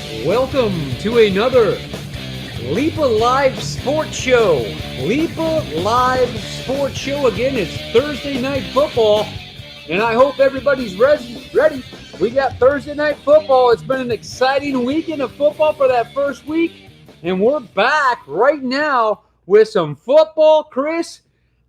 Welcome to another Leepa Live Sports Show. Leepa Live Sports Show. Again, it's Thursday Night Football, and I hope everybody's ready. We got Thursday Night Football. It's been an exciting weekend of football for that first week, and we're back right now with some football. Chris,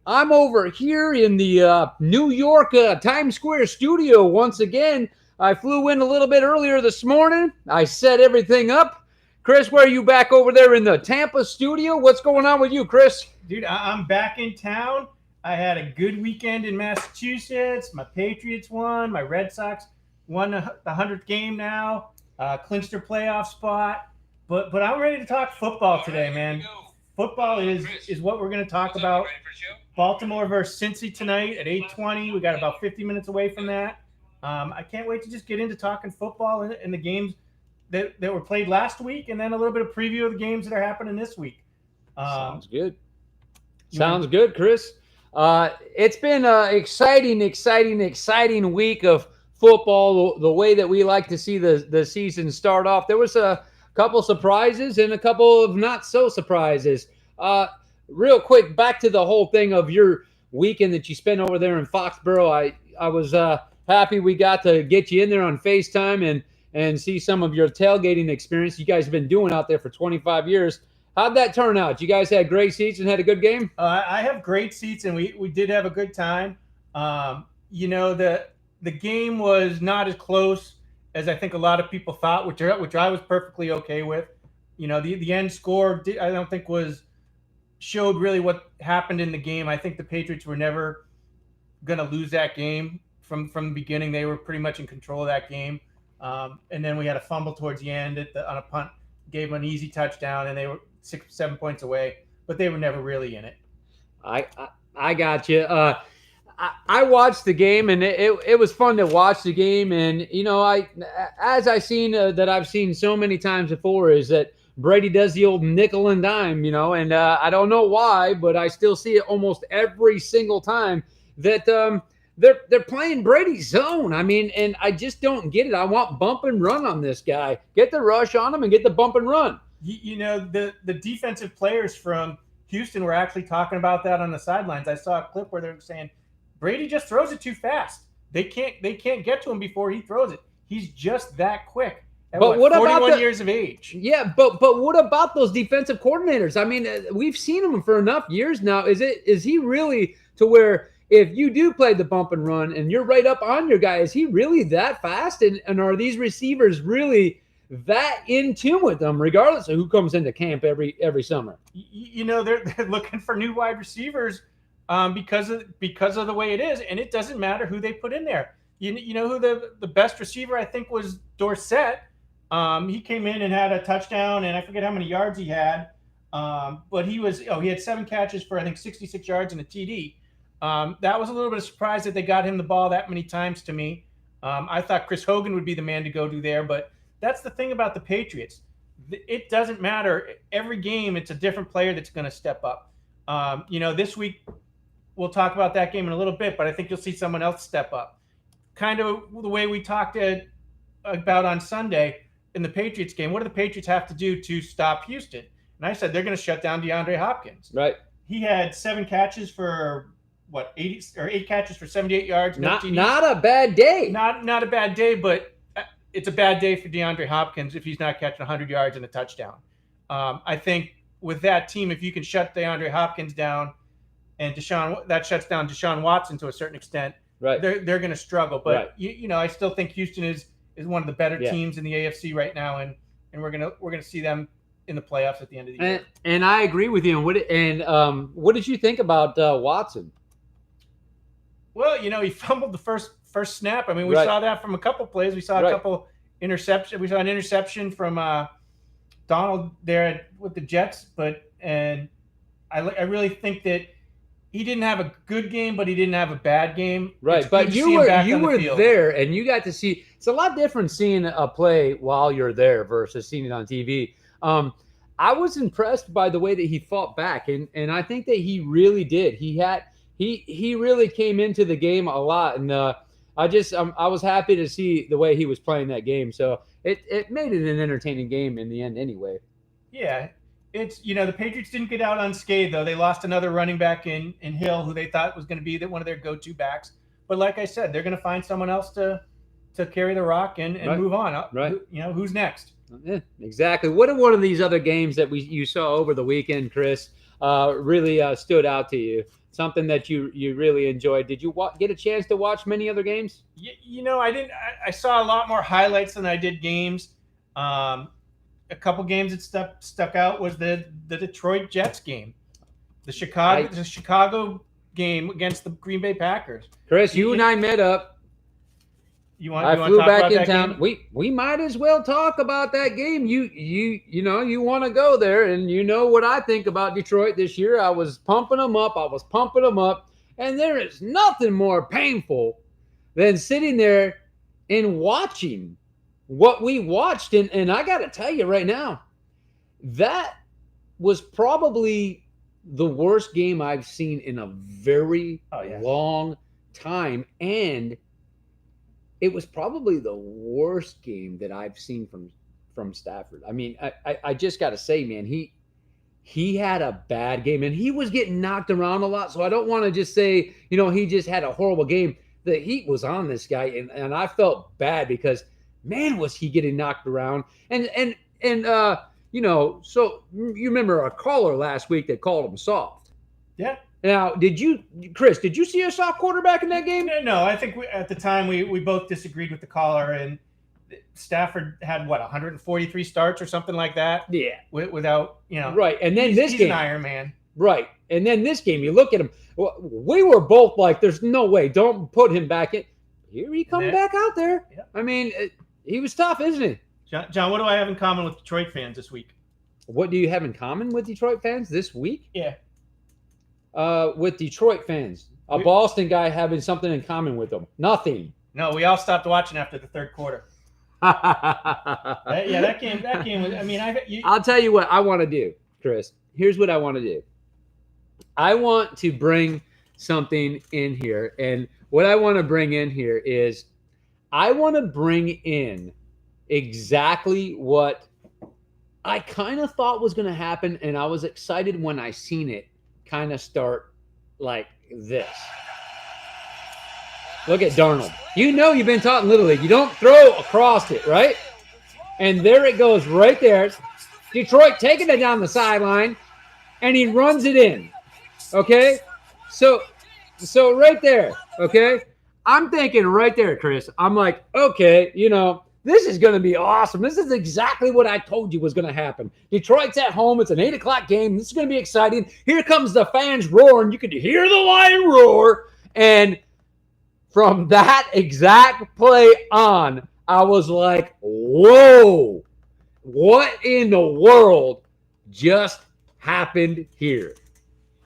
I'm over here in the New York Times Square studio once again. I flew in a little bit earlier this morning. I set everything up. Chris, where are you back over there in the Tampa studio? What's going on with you, Chris? Dude, I'm back in town. I had a good weekend in Massachusetts. My Patriots won. My Red Sox won the 100th game now. Clinched their playoff spot. But I'm ready to talk football today, man. Football is what we're going to talk about. Baltimore versus Cincy tonight at 8:20. We got about 50 minutes away from that. I can't wait to just get into talking football and the games that were played last week, and then a little bit of preview of the games that are happening this week. Sounds good. Sounds good, Chris. It's been an exciting week of football, the way that we like to see the season start off. There was a couple surprises and a couple of not so surprises. Real quick, back to the whole thing of your weekend that you spent over there in Foxborough. I was happy we got to get you in there on FaceTime and see some of your tailgating experience you guys have been doing out there for 25 years. How'd that turn out? You guys had great seats and had a good game? I have great seats, and we did have a good time. The game was not as close as I think a lot of people thought, which I was perfectly okay with. The end score I don't think showed really what happened in the game. I think the Patriots were never going to lose that game from the beginning. They were pretty much in control of that game. And then we had a fumble towards the end on a punt, gave them an easy touchdown, and they were 6-7 points away, but they were never really in it. I got you. I watched the game, and it was fun to watch the game. And I've seen so many times before, is that Brady does the old nickel and dime, and I don't know why, but I still see it almost every single time that they're playing Brady's zone. I mean, and I just don't get it. I want bump and run on this guy. Get the rush on him and get the bump and run. The defensive players from Houston were actually talking about that on the sidelines. I saw a clip where they're saying Brady just throws it too fast. They can't get to him before he throws it. He's just that quick. But what 41 about years of age? Yeah, but what about those defensive coordinators? I mean, we've seen him for enough years now. Is he really to where if you do play the bump and run and you're right up on your guy, is he really that fast? And are these receivers really that in tune with them, regardless of who comes into camp every summer? They're looking for new wide receivers because of the way it is, and it doesn't matter who they put in there. You know who the best receiver I think was Dorsett. He came in and had a touchdown, and I forget how many yards he had, but he had 7 catches for I think 66 yards and a TD. That was a little bit of surprise that they got him the ball that many times to me. I thought Chris Hogan would be the man to go to there, but that's the thing about the Patriots. It doesn't matter. Every game, it's a different player that's going to step up. This week, we'll talk about that game in a little bit, but I think you'll see someone else step up. Kind of the way we talked about on Sunday in the Patriots game. What do the Patriots have to do to stop Houston? And I said they're going to shut down DeAndre Hopkins. Right. He had 7 catches for 8 catches for 78 yards. Not a bad day. Not a bad day, but it's a bad day for DeAndre Hopkins if he's not catching 100 yards and a touchdown. I think with that team, if you can shut DeAndre Hopkins down, and that shuts down Deshaun Watson to a certain extent, right? They're going to struggle. But right. I still think Houston is one of the better teams in the AFC right now, and we're gonna see them in the playoffs at the end of the year. And I agree with you. What did you think about Watson? Well, he fumbled the first snap. I mean, we saw that from a couple plays. We saw a couple interceptions. We saw an interception from Donald there with the Jets, and I really think that he didn't have a good game, but he didn't have a bad game. Right, but you were there, and you got to see. It's a lot different seeing a play while you're there versus seeing it on TV. I was impressed by the way that he fought back, and I think that he really did. He really came into the game a lot, and I was happy to see the way he was playing that game. So it made it an entertaining game in the end anyway. Yeah, it's the Patriots didn't get out unscathed though. They lost another running back in Hill, who they thought was going to be one of their go-to backs. But like I said, they're going to find someone else to carry the rock and Right. move on. Right. Who's next? Yeah, exactly. What are one of these other games that you saw over the weekend, Chris, really stood out to you? Something that you really enjoyed. Did you get a chance to watch many other games? I didn't. I saw a lot more highlights than I did games. A couple games that stuck out was the Detroit Jets game, the Chicago game against the Green Bay Packers. Chris, you and I met up. I flew back in town. Game? We might as well talk about that game. You want to go there, and you know what I think about Detroit this year. I was pumping them up. And there is nothing more painful than sitting there and watching what we watched. And I got to tell you right now, that was probably the worst game I've seen in a very long time. And it was probably the worst game that I've seen from Stafford. I mean, I just got to say, man, he had a bad game, and he was getting knocked around a lot. So I don't want to just say, he just had a horrible game. The heat was on this guy, and I felt bad because, man, was he getting knocked around. And so you remember a caller last week that called him soft. Yeah. Now, Chris, did you see a soft quarterback in that game? No, I think at the time we both disagreed with the caller, and Stafford had 143 starts or something like that. Yeah, without right. And then this game, he's an Iron Man. Right, and then this game, you look at him. We were both like, "There's no way, don't put him back in." Here he comes back out there. Yeah. I mean, he was tough, isn't he? John, what do I have in common with Detroit fans this week? What do you have in common with Detroit fans this week? Yeah. With Detroit fans, a Boston guy having something in common with them. Nothing. No, we all stopped watching after the third quarter. that game was. I mean, I'll tell you what I want to do, Chris. Here's what I want to do. I want to bring something in here, and what I want to bring in here is I want to bring in exactly what I kind of thought was going to happen, and I was excited when I seen it kind of start like this. Look at Darnold. You've been taught in Little League. You don't throw across it, right? And there it goes right there. Detroit taking it down the sideline, and he runs it in. Okay? So right there, okay? I'm thinking right there, Chris. I'm like, okay, this is going to be awesome. This is exactly what I told you was going to happen. Detroit's at home. It's an 8 o'clock game. This is going to be exciting. Here comes the fans roaring. You could hear the lion roar. And from that exact play on, I was like, whoa, what in the world just happened here?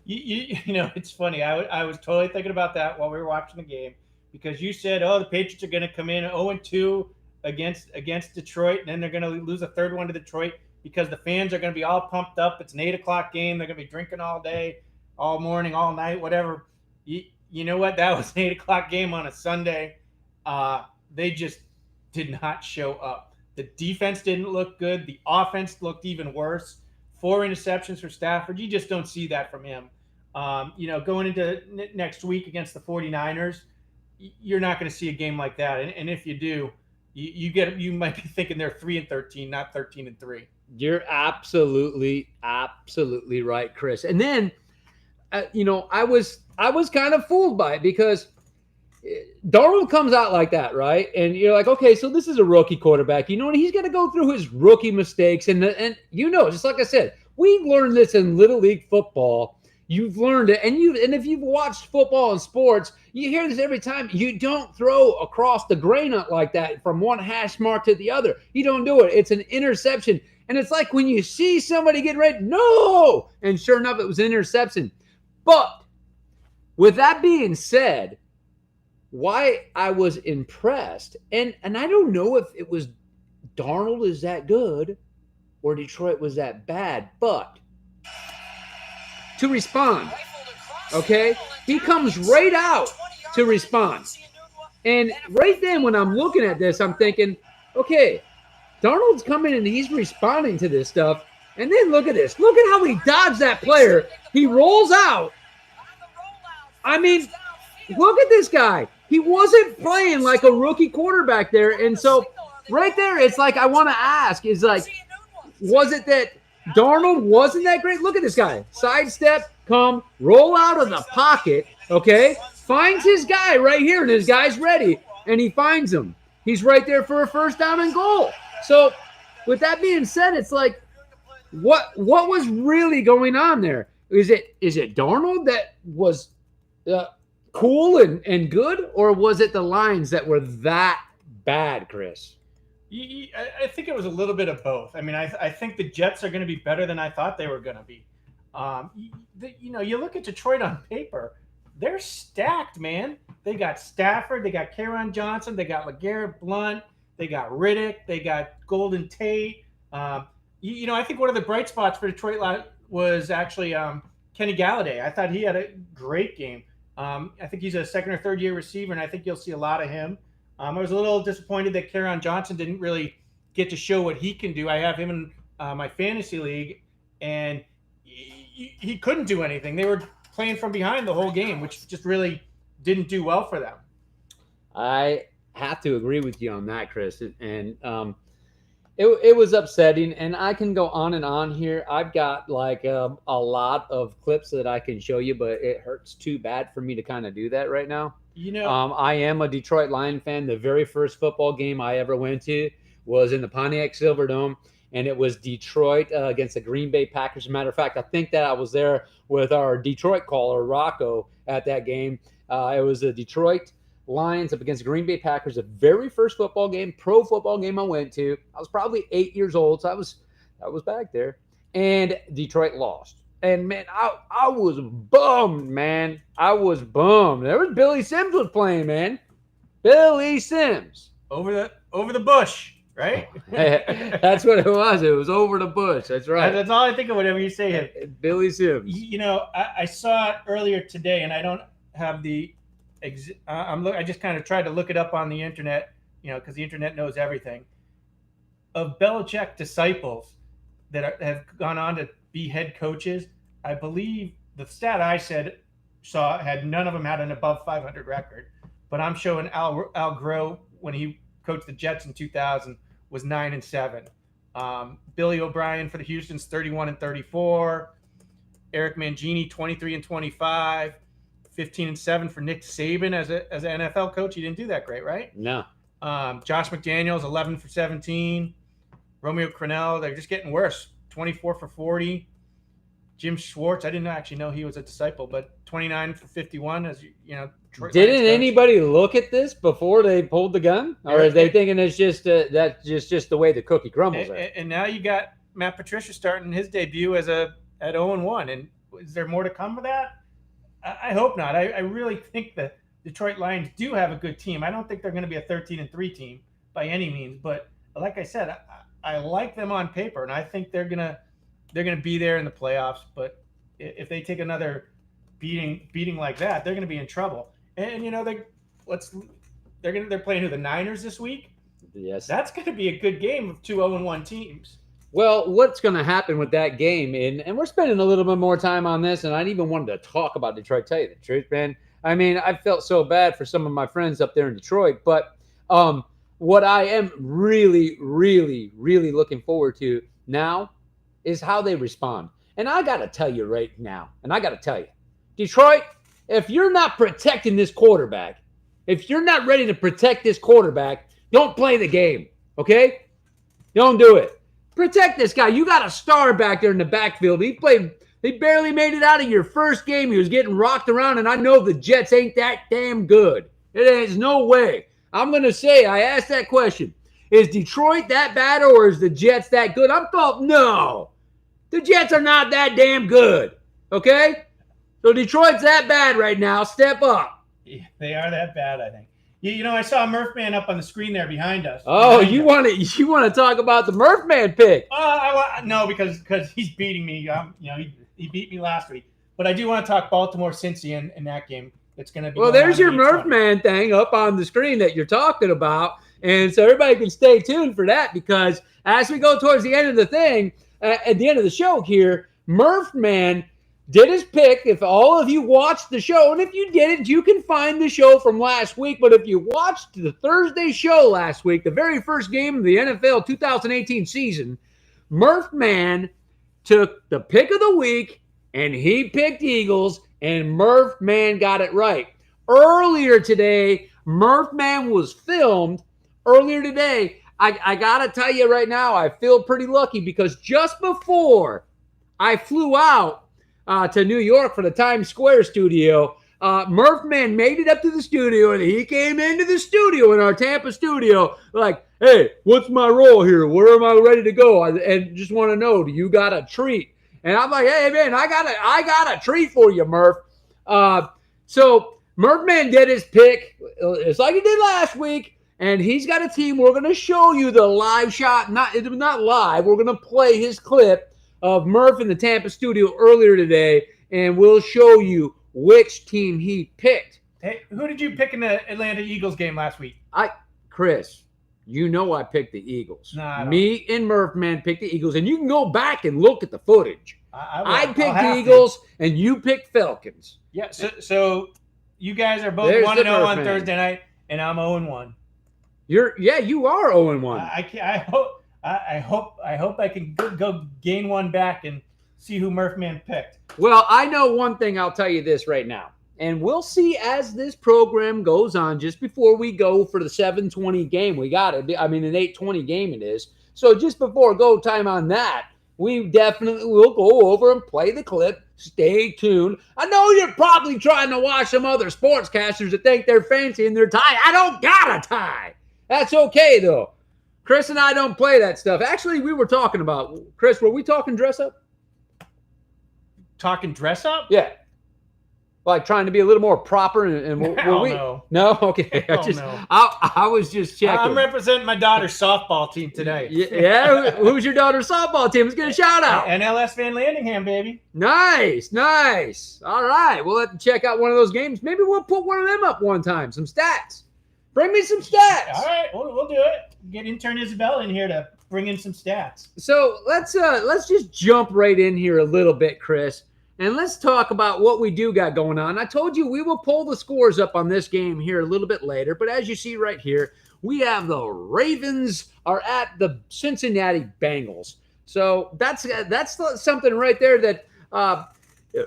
It's funny. I was totally thinking about that while we were watching the game, because you said, the Patriots are going to come in 0-2 against Detroit, and then they're going to lose a third one to Detroit because the fans are going to be all pumped up. It's an 8 o'clock game. They're going to be drinking all day, all morning, all night, whatever. You know what? That was an 8 o'clock game on a Sunday. They just did not show up. The defense didn't look good. The offense looked even worse. 4 interceptions for Stafford. You just don't see that from him. Going into next week against the 49ers, you're not going to see a game like that. And if you do, you might be thinking they're 3-13, not 13-3. You're absolutely right, Chris. And then, I was kind of fooled by it because Darnold comes out like that, right? And you're like, okay, so this is a rookie quarterback, and he's going to go through his rookie mistakes. And just like I said, we learned this in Little League football. You've learned it, and if you've watched football and sports, you hear this every time. You don't throw across the grain nut like that from one hash mark to the other. You don't do it. It's an interception, and it's like when you see somebody getting ready, no, and sure enough, it was an interception. But with that being said, why I was impressed, and I don't know if it was Darnold is that good or Detroit was that bad, but to respond, okay? He comes right out to respond. And right then when I'm looking at this, I'm thinking, okay, Darnold's coming and he's responding to this stuff. And then look at this. Look at how he dodged that player. He rolls out. I mean, look at this guy. He wasn't playing like a rookie quarterback there. And so right there, it's like I want to ask is like, was it that Darnold wasn't that great? Look at this guy. Sidestep, come, roll out of the pocket, okay? Finds his guy right here, and his guy's ready, and he finds him. He's right there for a first down and goal. So with that being said, it's like, what was really going on there? Is it Darnold that was cool and good, or was it the lines that were that bad, Chris? I think it was a little bit of both. I mean, I think the Jets are going to be better than I thought they were going to be. You look at Detroit on paper, they're stacked, man. They got Stafford, they got Kerryon Johnson, they got LeGarrette Blount, they got Riddick, they got Golden Tate. I think one of the bright spots for Detroit was actually Kenny Galladay. I thought he had a great game. I think he's a second or third year receiver, and I think you'll see a lot of him. I was a little disappointed that Kerryon Johnson didn't really get to show what he can do. I have him in my fantasy league, and he couldn't do anything. They were playing from behind the whole game, which just really didn't do well for them. I have to agree with you on that, Chris. And it was upsetting, and I can go on and on here. I've got like a lot of clips that I can show you, but it hurts too bad for me to kind of do that right now. I am a Detroit Lion fan. The very first football game I ever went to was in the Pontiac Silverdome, and it was Detroit against the Green Bay Packers. As a matter of fact, I think that I was there with our Detroit caller, Rocco, at that game. It was the Detroit Lions up against the Green Bay Packers, the very first football game, pro football game I went to. I was probably 8 years old, so I was back there, and Detroit lost. And, man, I was bummed, man. I was bummed. There was Billy Sims was playing, man. Billy Sims. Over the bush, right? That's what it was. It was over the bush. That's right. That's all I think of whenever you say it. Billy Sims. I saw it earlier today, and I don't have the I just kind of tried to look it up on the internet, because the internet knows everything. Of Belichick disciples that have gone on to be head coaches, I believe the stat I saw had none of them had an above 500 record. But I'm showing Al Groh, when he coached the Jets in 2000, was 9-7. Billy O'Brien for the Houston's 31-34. Eric Mangini 23-25. 15-7 for Nick Saban as an NFL coach. He didn't do that great, right? No. Josh McDaniels 11-17. Romeo Crennel, they're just getting worse. 24-40. Jim Schwartz, I didn't actually know he was a disciple, but 29-51 as Didn't anybody look at this before they pulled the gun, or are they thinking it's just that's just the way the cookie crumbles? And now you got Matt Patricia starting his debut at 0-1, and is there more to come with that? I hope not. I really think the Detroit Lions do have a good team. I don't think they're going to be a 13-3 team by any means, but like I said, I like them on paper, and I think they're gonna be there in the playoffs. But if they take another beating like that, they're gonna be in trouble. And they're playing the Niners this week. Yes, that's gonna be a good game of 2 0-1 teams. Well, what's going to happen with that game, and we're spending a little bit more time on this, and I didn't even wanted to talk about Detroit, tell you the truth, man. I mean, I felt so bad for some of my friends up there in Detroit, but what I am really, really, really looking forward to now is how they respond. And I got to tell you right now, Detroit, if you're not protecting this quarterback, if you're not ready to protect this quarterback, don't play the game, okay? Don't do it. Protect this guy. You got a star back there in the backfield. He barely made it out of your first game. He was getting rocked around, and I know the Jets ain't that damn good. There's no way. I'm going to say, I asked that question. Is Detroit that bad, or is the Jets that good? I'm thought, no. The Jets are not that damn good, okay? So Detroit's that bad right now. Step up. Yeah, they are that bad, I think. I saw Murph Man up on the screen there behind us. Oh, you want to talk about the Murph Man pick? No, because he's beating me. He beat me last week. But I do want to talk Baltimore-Cincy in that game. It's going to be. Well, there's your Murph Man thing up on the screen that you're talking about, And so everybody can stay tuned for that, because as we go towards the end of the thing, at the end of the show here, Murph Man did his pick. If all of you watched the show, and if you didn't, you can find the show from last week. But if you watched the Thursday show last week, the very first game of the NFL 2018 season, Murph Man took the pick of the week, and he picked Eagles, and Murph Man got it right. Earlier today, Murph Man was filmed. Earlier today, I got to tell you right now, I feel pretty lucky, because just before I flew out to New York for the Times Square studio, Murph Man made it up to the studio, and he came into the studio, in our Tampa studio, like, hey, what's my role here? Where am I ready to go? And just want to know, do you got a treat? And I'm like, hey, man, I got a treat for you, Murph. So Murph Man did his pick. It's like he did last week, and he's got a team. We're going to show you the live shot. Not live. We're going to play his clip of Murph in the Tampa studio earlier today, and we'll show you which team he picked. Hey, who did you pick in the Atlanta Eagles game last week? Chris, you know I picked the Eagles. No, Me and Murph Man picked the Eagles, and you can go back and look at the footage. I picked the Eagles, and you picked Falcons. Yeah, so you guys are both 1-0 on Thursday night, and I'm 0-1. You are 0-1. I hope I can go gain one back and see who Murph Man picked. Well, I know one thing. I'll tell you this right now, and we'll see as this program goes on. Just before we go for the 7:20 game, we got it. I mean, an 8:20 game it is. So just before go time on that, we definitely will go over and play the clip. Stay tuned. I know you're probably trying to watch some other sportscasters that think they're fancy in their tie. I don't got a tie. That's okay, though. Chris and I don't play that stuff. Actually, we were talking about, Chris, were we talking dress up? Talking dress up? Yeah. Like trying to be a little more proper, and were we? No, okay. I was just checking. I'm representing my daughter's softball team today. Yeah, who's your daughter's softball team? Let's get a shout out. NLS Van Landingham, baby. Nice. All right, we'll have to check out one of those games. Maybe we'll put one of them up one time. Some stats. Bring me some stats. All right, we'll do it. Get intern Isabel in here to bring in some stats. So let's just jump right in here a little bit, Chris. And let's talk about what we do got going on. I told you we will pull the scores up on this game here a little bit later. But as you see right here, we have the Ravens are at the Cincinnati Bengals. So that's something right there that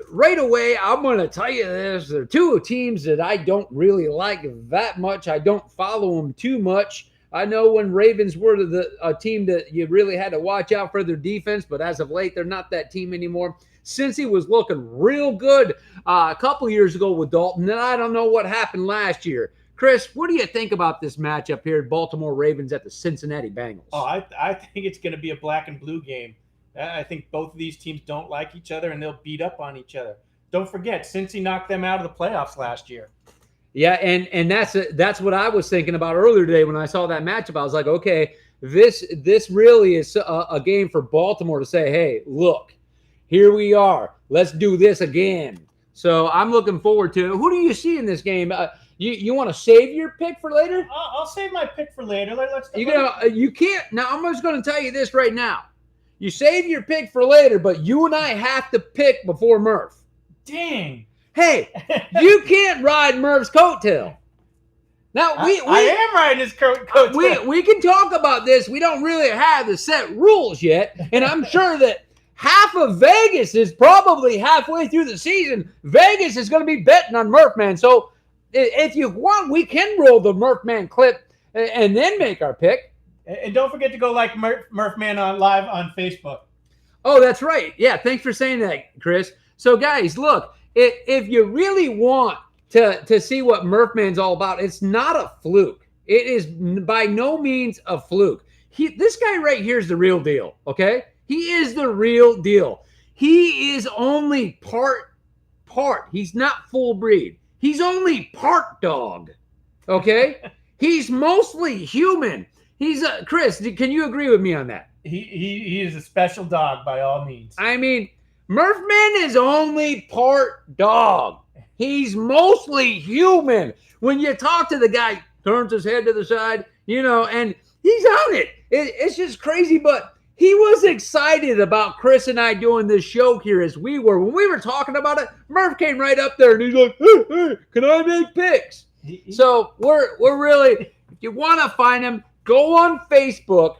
right away I'm going to tell you this. There are two teams that I don't really like that much. I don't follow them too much. I know when Ravens were a team that you really had to watch out for their defense, but as of late, they're not that team anymore. Cincy was looking real good a couple years ago with Dalton. Then I don't know what happened last year. Chris, what do you think about this matchup here, Baltimore Ravens at the Cincinnati Bengals? Oh, I think it's going to be a black and blue game. I think both of these teams don't like each other, and they'll beat up on each other. Don't forget, Cincy knocked them out of the playoffs last year. Yeah, and that's what I was thinking about earlier today when I saw that matchup. I was like, okay, this really is a game for Baltimore to say, hey, look, here we are. Let's do this again. So I'm looking forward to it. Who do you see in this game? You want to save your pick for later? I'll save my pick for later. You can't. Now, I'm just going to tell you this right now. You save your pick for later, but you and I have to pick before Murph. Dang. Hey, you can't ride Murph's coattail. Now, I am riding his coattail. We can talk about this. We don't really have the set rules yet, and I'm sure that half of Vegas is probably halfway through the season. Vegas is going to be betting on Murph Man. So if you want, we can roll the Murph Man clip and then make our pick. And don't forget to go like Murph Man on live on Facebook. Oh, that's right. Yeah, thanks for saying that, Chris. So, guys, look, if you really want to see what Murph Man's all about, it's not a fluke. It is by no means a fluke. This guy right here is the real deal, okay? He is the real deal. He is only part. He's not full breed. He's only part dog, okay? He's mostly human. He's Chris, can you agree with me on that? He is a special dog by all means. I mean, Murph Man is only part dog. He's mostly human. When you talk to the guy, turns his head to the side, and he's on it. It's just crazy, but he was excited about Chris and I doing this show here as we were. When we were talking about it, Murph came right up there and he's like, hey, can I make picks? So we're really, if you want to find him, go on Facebook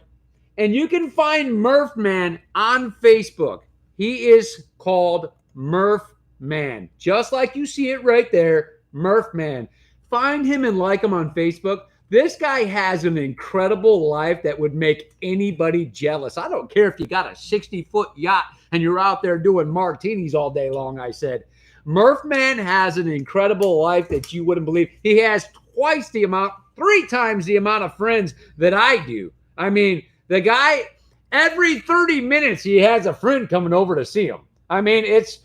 and you can find Murph Man on Facebook. He is called Murph Man. Just like you see it right there, Murph Man. Find him and like him on Facebook. This guy has an incredible life that would make anybody jealous. I don't care if you got a 60-foot yacht and you're out there doing martinis all day long, I said. Murph Man has an incredible life that you wouldn't believe. He has three times the amount of friends that I do. I mean, the guy, every 30 minutes, he has a friend coming over to see him. I mean, it's,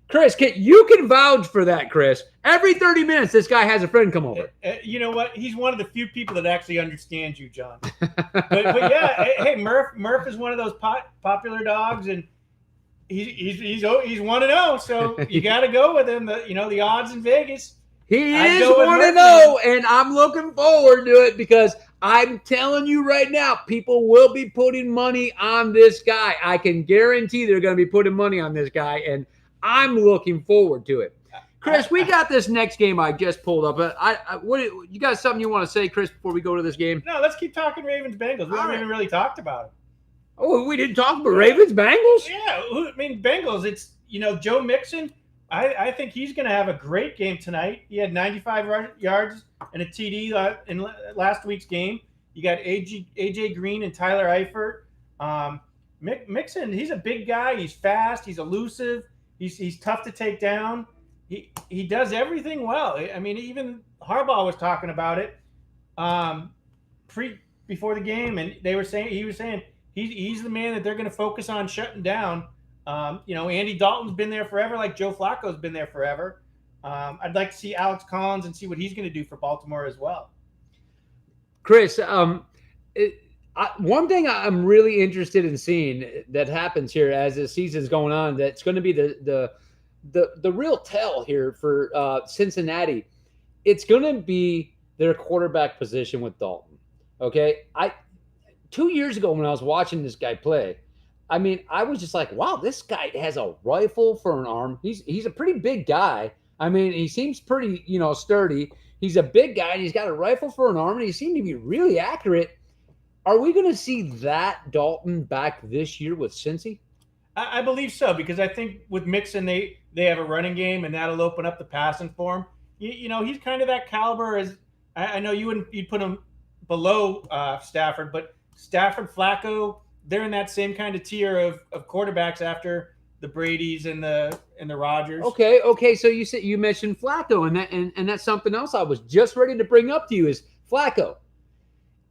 Chris, you can vouch for that, Chris. Every 30 minutes, this guy has a friend come over. You know what? He's one of the few people that actually understands you, John. but yeah, hey, Murph is one of those popular dogs, and he's 1-0, so you got to go with him. The odds in Vegas. He is 1-0, and I'm looking forward to it because I'm telling you right now, people will be putting money on this guy. I can guarantee they're going to be putting money on this guy, and I'm looking forward to it. Chris, we got this next game I just pulled up. What you got something you want to say, Chris, before we go to this game? No, let's keep talking Ravens-Bengals. We haven't even really talked about it. Oh, we didn't talk about Ravens-Bengals? Yeah, I mean, Bengals, it's, Joe Mixon. I think he's going to have a great game tonight. He had 95 yards and a TD in last week's game. You got AJ Green and Tyler Eifert. Mixon, he's a big guy. He's fast. He's elusive. He's tough to take down. He does everything well. I mean, even Harbaugh was talking about it before the game, and he was saying he's the man that they're going to focus on shutting down. Andy Dalton's been there forever, like Joe Flacco's been there forever. I'd like to see Alex Collins and see what he's going to do for Baltimore as well. Chris, one thing I'm really interested in seeing that happens here as the season's going on, that's going to be the real tell here for Cincinnati. It's going to be their quarterback position with Dalton. Okay, 2 years ago when I was watching this guy play, I mean, I was just like, wow, this guy has a rifle for an arm. He's a pretty big guy. I mean, he seems pretty, sturdy. He's a big guy, and he's got a rifle for an arm, and he seemed to be really accurate. Are we going to see that Dalton back this year with Cincy? I believe so, because I think with Mixon, they have a running game, and that'll open up the passing for him. He's kind of that caliber as I know you'd put him below Stafford, but Stafford, Flacco, they're in that same kind of tier of quarterbacks after the Bradys and the Rodgers. Okay. So you mentioned Flacco, and that's something else I was just ready to bring up to you is Flacco.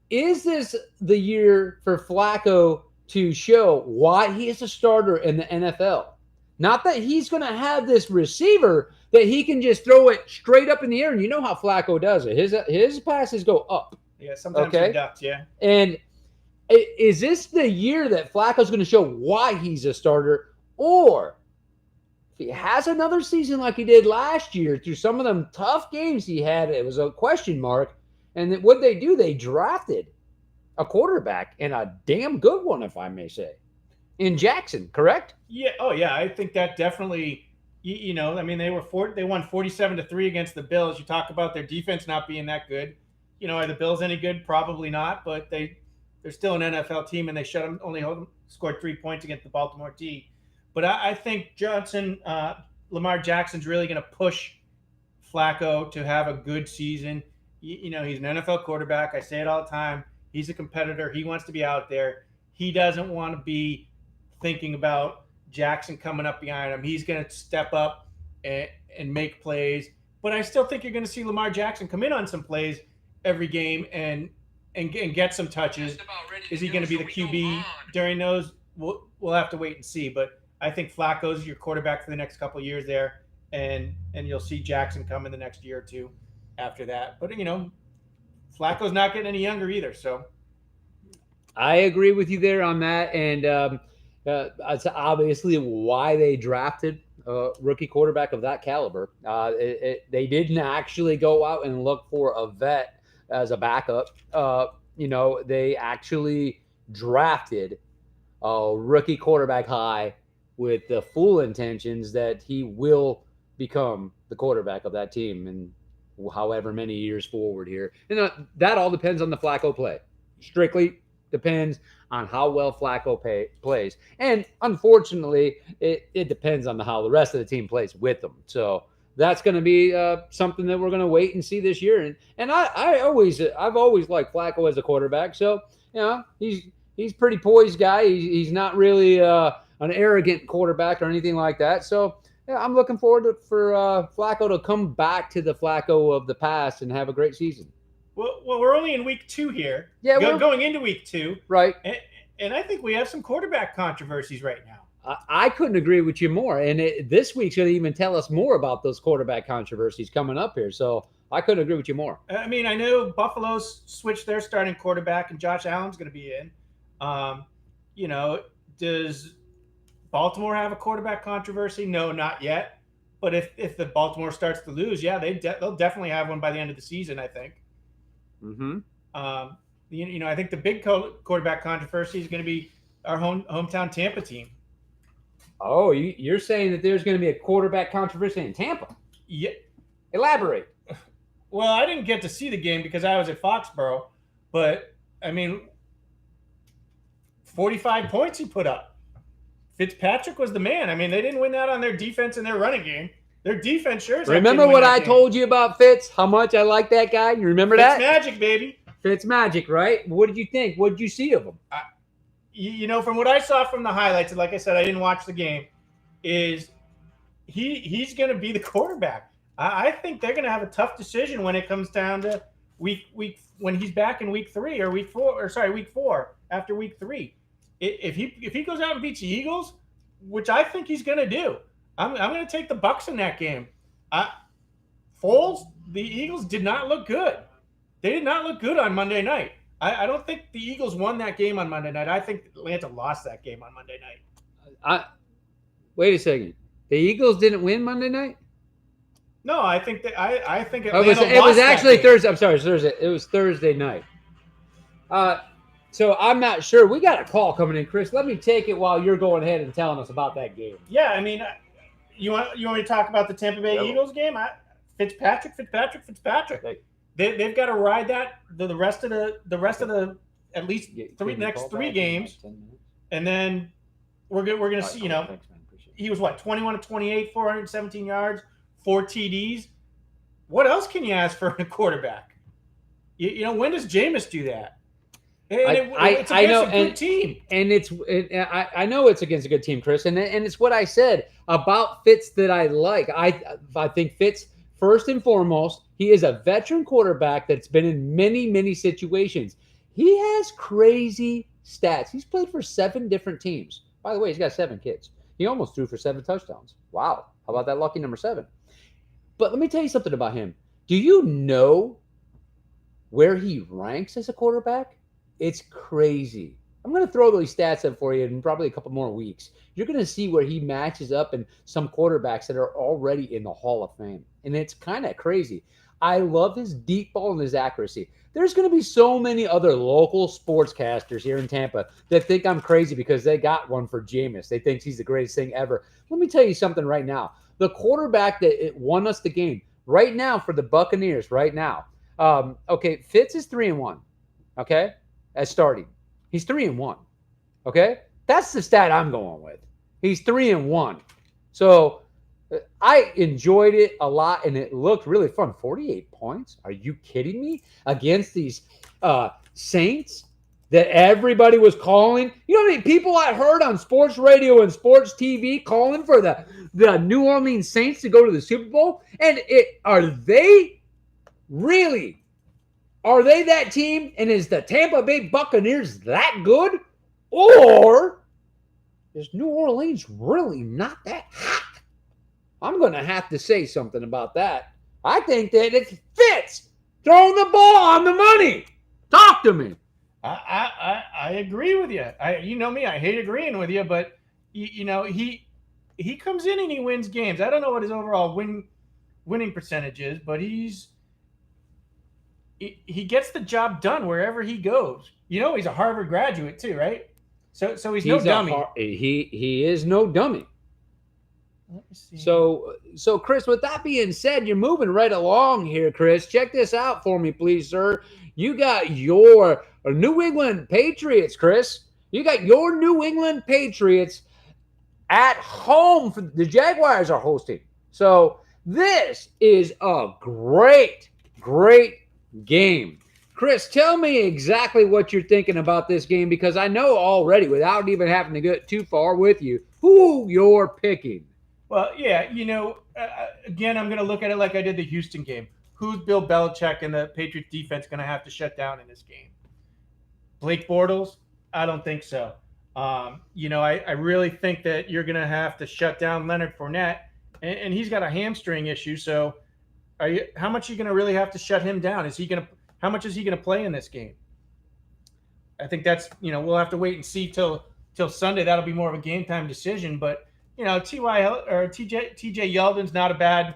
Is this the year for Flacco to show why he is a starter in the NFL? Not that he's going to have this receiver that he can just throw it straight up in the air, and you know how Flacco does it. His passes go up. Yeah, sometimes he ducks, yeah. And is this the year that Flacco's going to show why he's a starter? Or if he has another season like he did last year through some of them tough games he had, it was a question mark. And what they do, they drafted a quarterback, and a damn good one, if I may say, in Jackson, correct? Yeah. Oh, yeah. I think that definitely, I mean, they won 47-3 against the Bills. You talk about their defense not being that good. Are the Bills any good? Probably not, but they're still an NFL team, and they scored 3 points against the Baltimore team. But I think Lamar Jackson's really going to push Flacco to have a good season. He's an NFL quarterback. I say it all the time. He's a competitor. He wants to be out there. He doesn't want to be thinking about Jackson coming up behind him. He's going to step up and make plays. But I still think you're going to see Lamar Jackson come in on some plays every game and get some touches. Is he going to be the QB during those? We'll have to wait and see. But I think Flacco's your quarterback for the next couple of years there, and you'll see Jackson come in the next year or two after that. But Flacco's not getting any younger either. So I agree with you there on that, and that's obviously why they drafted a rookie quarterback of that caliber. They didn't actually go out and look for a vet as a backup. they actually drafted a rookie quarterback high with the full intentions that he will become the quarterback of that team and however many years forward here. And that all depends on the Flacco play. Strictly depends on how well Flacco plays. And unfortunately, it depends on how the rest of the team plays with them. So that's going to be something that we're going to wait and see this year. And I've always liked Flacco as a quarterback. So he's pretty poised guy. He's not really an arrogant quarterback or anything like that. So yeah, I'm looking forward for Flacco to come back to the Flacco of the past and have a great season. Well, we're only in week 2 here. Yeah, we're going into week 2, right? And I think we have some quarterback controversies right now. I couldn't agree with you more. And this week's going to even tell us more about those quarterback controversies coming up here. So I couldn't agree with you more. I mean, I know Buffalo's switched their starting quarterback, and Josh Allen's going to be in. Does Baltimore have a quarterback controversy? No, not yet. But if the Baltimore starts to lose, yeah, they'll definitely have one by the end of the season, I think. Mm-hmm. I think the big quarterback controversy is going to be our hometown Tampa team. Oh, you're saying that there's going to be a quarterback controversy in Tampa? Yeah. Elaborate. Well, I didn't get to see the game because I was at Foxborough, but I mean, 45 points he put up. Fitzpatrick was the man. I mean, they didn't win that on their defense and their running game. Their defense sure. Remember what I told you about Fitz? How much I like that guy? You remember that? Magic, baby. Fitz magic, right? What did you think? What did you see of him? From what I saw from the highlights, and like I said, I didn't watch the game, is he's going to be the quarterback. I think they're going to have a tough decision when it comes down to week when he's back in week 3 or week 4 after week 3. If he goes out and beats the Eagles, which I think he's going to do, I'm going to take the Bucs in that game. Foles, the Eagles did not look good. They did not look good on Monday night. I don't think the Eagles won that game on Monday night. I think Atlanta lost that game on Monday night. Wait a second. The Eagles didn't win Monday night? No, I think Atlanta it was actually Thursday. I'm sorry, Thursday. It was Thursday night. So I'm not sure. We got a call coming in, Chris. Let me take it while you're going ahead and telling us about that game. Yeah, I mean, you want me to talk about the Tampa Bay Eagles game? Fitzpatrick. They've got to ride that the rest of the at least next 3 games, and then we're gonna see. He was 21 to 28, 417 yards, 4 TDs. What else can you ask for a quarterback? When does Jameis do that? And it's against a good team, and I know it's against a good team, Chris, and it's what I said about Fitz that I like. I think Fitz, first and foremost, he is a veteran quarterback that's been in many, many situations. He has crazy stats. He's played for 7 different teams. By the way, he's got 7 kids. He almost threw for 7 touchdowns. Wow. How about that lucky number 7? But let me tell you something about him. Do you know where he ranks as a quarterback? It's crazy. I'm going to throw those stats up for you in probably a couple more weeks. You're going to see where he matches up in some quarterbacks that are already in the Hall of Fame. And it's kind of crazy. I love his deep ball and his accuracy. There's going to be so many other local sportscasters here in Tampa that think I'm crazy because they got one for Jameis. They think he's the greatest thing ever. Let me tell you something right now. The quarterback that won us the game right now for the Buccaneers right now. Fitz is 3-1. Okay? As starting. He's 3-1. Okay? That's the stat I'm going with. He's 3-1. So I enjoyed it a lot, and it looked really fun. 48 points? Are you kidding me? Against these Saints that everybody was calling. You know how many people I heard on sports radio and sports TV calling for the New Orleans Saints to go to the Super Bowl? And are they really? Are they that team? And is the Tampa Bay Buccaneers that good? Or is New Orleans really not that hot? I'm going to have to say something about that. I think that it fits throwing the ball on the money. Talk to me. I agree with you. You know me, I hate agreeing with you, but he comes in and he wins games. I don't know what his overall winning percentage is, but he's he gets the job done wherever he goes. He's a Harvard graduate too, right? So he's no dummy. He is no dummy. Let me see. So Chris, with that being said, you're moving right along here, Chris. Check this out for me, please, sir. You got your New England Patriots, Chris. You got your New England Patriots at home. For the Jaguars are hosting. So this is a great game. Chris, tell me exactly what you're thinking about this game, because I know already, without even having to get too far with you, who you're picking. Well, yeah, again, I'm going to look at it like I did the Houston game. Who's Bill Belichick and the Patriots defense going to have to shut down in this game? Blake Bortles? I don't think so. I really think that you're going to have to shut down Leonard Fournette, and he's got a hamstring issue. So, how much are you going to really have to shut him down? How much is he going to play in this game? I think that's we'll have to wait and see till Sunday. That'll be more of a game time decision. But TJ Yeldon's not a bad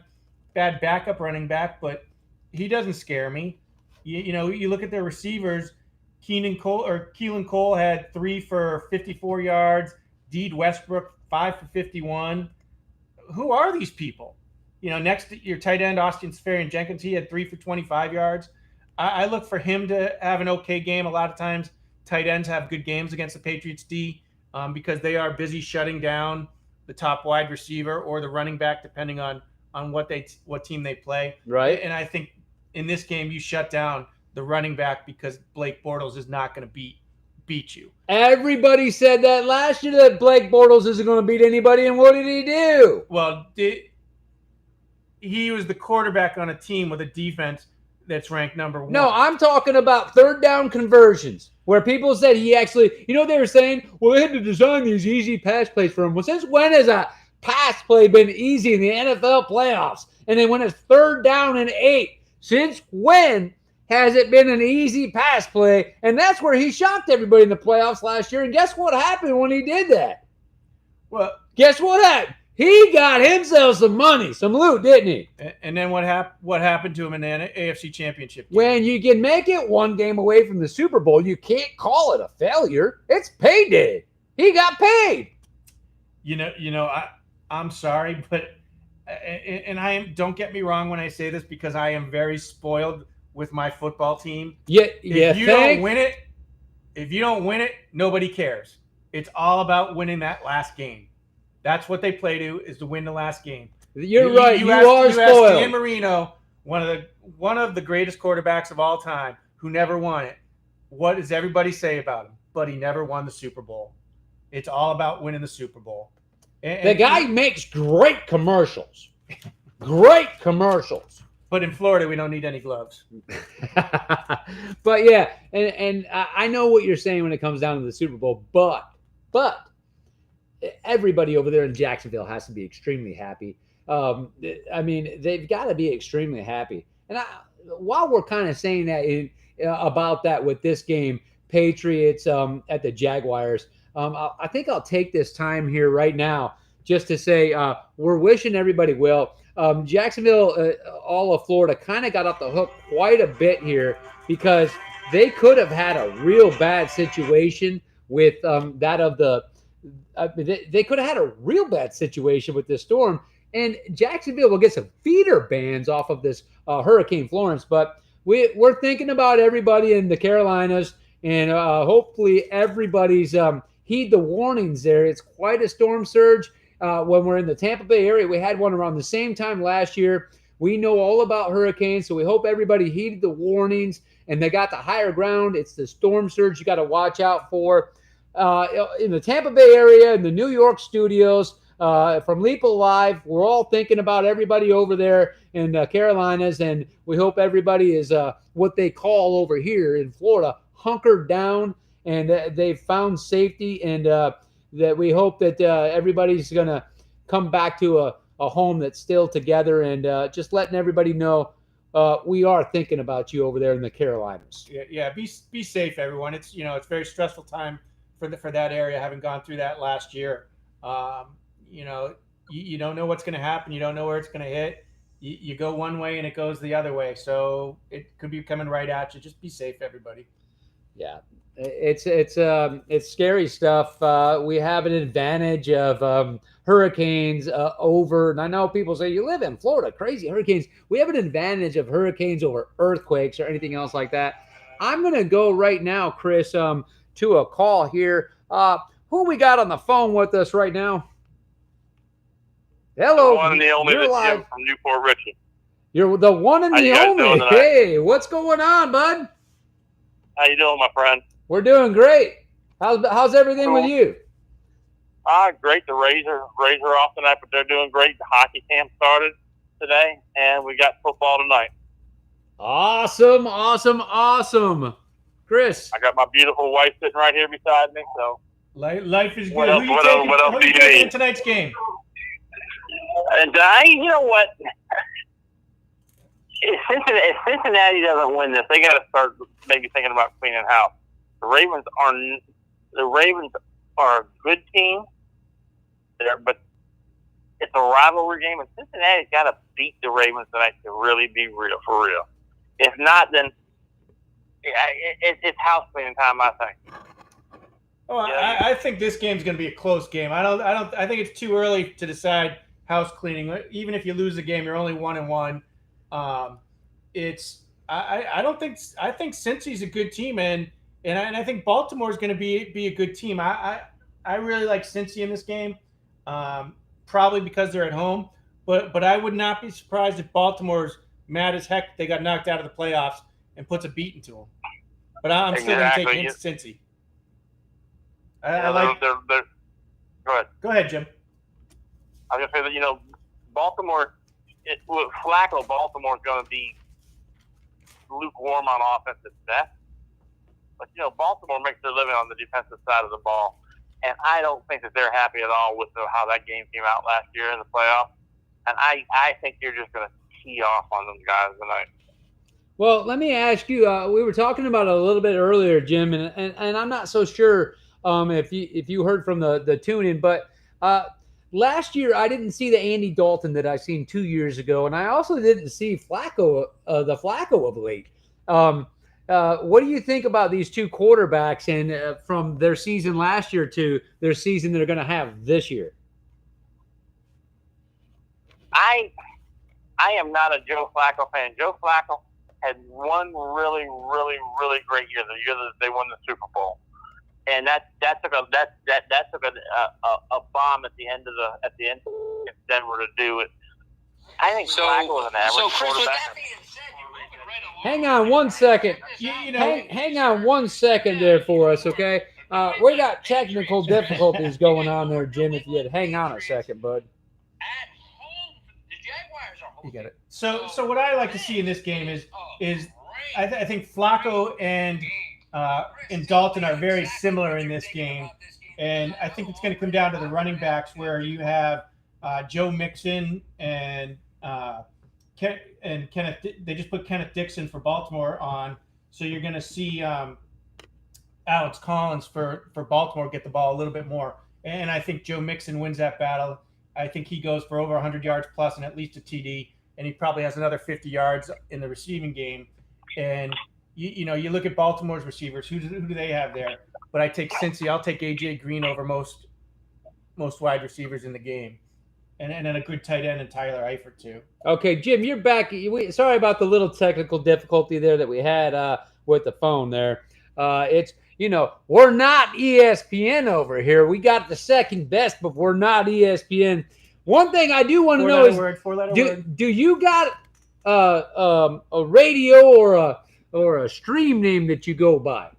backup running back, but he doesn't scare me. You look at their receivers. Keelan Cole had 3 for 54 yards. Deed Westbrook 5 for 51. Who are these people? Next to your tight end Austin Seferian-Jenkins, he had 3 for 25 yards. I look for him to have an okay game. A lot of times, tight ends have good games against the Patriots D because they are busy shutting down the top wide receiver or the running back, depending on what team they play. Right. And I think in this game, you shut down the running back because Blake Bortles is not going to beat you. Everybody said that last year, that Blake Bortles isn't going to beat anybody, and what did he do? Well, he was the quarterback on a team with a defense that's ranked number 1. No, I'm talking about third down conversions, where people said he actually, they were saying, well, they had to design these easy pass plays for him. Well, since when has a pass play been easy in the NFL playoffs? And then when it's 3rd down and 8, since when has it been an easy pass play? And that's where he shocked everybody in the playoffs last year. And guess what happened when he did that? Well, guess what happened? He got himself some money, some loot, didn't he? And then what happened to him in the AFC Championship game? When you can make it one game away from the Super Bowl, you can't call it a failure. It's payday. He got paid. I'm sorry, but don't get me wrong when I say this, because I am very spoiled with my football team. If you don't win it, nobody cares. It's all about winning that last game. That's what they play to, is to win the last game. You're right. You are spoiled. You asked Dan Marino, one of the greatest quarterbacks of all time, who never won it. What does everybody say about him? But he never won the Super Bowl. It's all about winning the Super Bowl. The guy makes great commercials. Great commercials. But in Florida, we don't need any gloves. But yeah, and I know what you're saying when it comes down to the Super Bowl, but everybody over there in Jacksonville has to be extremely happy. They've got to be extremely happy. And while we're kind of saying that about that with this game, Patriots at the Jaguars, I think I'll take this time here right now just to say we're wishing everybody well. Jacksonville, all of Florida, kind of got off the hook quite a bit here because they could have had a real bad situation with that of the they could have had a real bad situation with this storm, and Jacksonville will get some feeder bans off of this Hurricane Florence. But we're thinking about everybody in the Carolinas, and hopefully everybody's heed the warnings there. It's quite a storm surge. When we're in the Tampa Bay area, we had one around the same time last year. We know all about hurricanes, so we hope everybody heeded the warnings, and they got the higher ground. It's the storm surge you got to watch out for. In the Tampa Bay area, in the New York studios, from Leepa Live, we're all thinking about everybody over there in the Carolinas, and we hope everybody is what they call over here in Florida, hunkered down, and they've found safety, and that we hope that everybody's going to come back to a home that's still together, and just letting everybody know we are thinking about you over there in the Carolinas. Yeah. Be safe, everyone. It's it's a very stressful time for that area, having gone through that last year. You don't know what's going to happen. You don't know where it's going to hit. You go one way and it goes the other way. So it could be coming right at you. Just be safe, everybody. Yeah, it's scary stuff. We have an advantage of hurricanes over, and I know people say you live in Florida, crazy hurricanes. We have an advantage of hurricanes over earthquakes or anything else like that. I'm gonna go right now, Chris, to a call here. Who we got on the phone with us right now? Hello, the one and the only, you're the live. Jim from Newport Richie. You're the one and How the you guys only. doing tonight? Hey, what's going on, bud? How you doing, my friend? We're doing great. How's everything with you? Great. The Rays are off tonight, but they're doing great. The hockey camp started today, and we got football tonight. Awesome, awesome, awesome. Chris. I got my beautiful wife sitting right here beside me, so. Life is good. What else do you taking need? in tonight's game? And you know what? If Cincinnati doesn't win this, they got to start maybe thinking about cleaning house. The Ravens are a good team, but it's a rivalry game, and Cincinnati's got to beat the Ravens tonight to really be real for real. If not, then it's house cleaning time, I think. Oh, yeah. I think this game's going to be a close game. I think it's too early to decide house cleaning. Even if you lose the game, you're only 1-1. I think Cincy's a good team, and I think Baltimore is going to be a good team. I really like Cincy in this game, probably because they're at home. But I would not be surprised if Baltimore's mad as heck they got knocked out of the playoffs and puts a beating to them. But I'm still going to take Cincy. Go ahead, Jim. I was going to say that, Baltimore, with Flacco, Baltimore's going to be lukewarm on offense at best. But, Baltimore makes their living on the defensive side of the ball. And I don't think that they're happy at all with how that game came out last year in the playoffs. And I think you're just going to tee off on them guys tonight. Well, let me ask you, we were talking about it a little bit earlier, Jim, and I'm not so sure if you heard from the tune-in, but last year I didn't see the Andy Dalton that I seen 2 years ago, and I also didn't see Flacco, the Flacco of late. What do you think about these two quarterbacks and from their season last year to their season they're going to have this year? I am not a Joe Flacco fan. Joe Flacco had one really, really, really great year, the year that they won the Super Bowl, and that took a bomb at the end of Denver to do it. I think Flacco was an average quarterback. Hang on one second. Hang on 1 second there for us, okay? We got technical difficulties going on there, Jim. If you'd hang on a second, bud. You get it. So what I like to see in this game is I think Flacco and Dalton are very similar in this game, and I think it's going to come down to the running backs where you have Joe Mixon and Kenneth. They just put Kenneth Dixon for Baltimore on, so you're going to see Alex Collins for Baltimore get the ball a little bit more, and I think Joe Mixon wins that battle. I think he goes for over 100 yards plus and at least a TD. And he probably has another 50 yards in the receiving game. And, you look at Baltimore's receivers. Who do they have there? But I take Cincy. I'll take A.J. Green over most wide receivers in the game. And then a good tight end and Tyler Eifert, too. Okay, Jim, you're back. Sorry about the little technical difficulty there that we had with the phone there. It's, we're not ESPN over here. We got the second best, but we're not ESPN. One thing I do want to know is, do you got a radio or a stream name that you go by?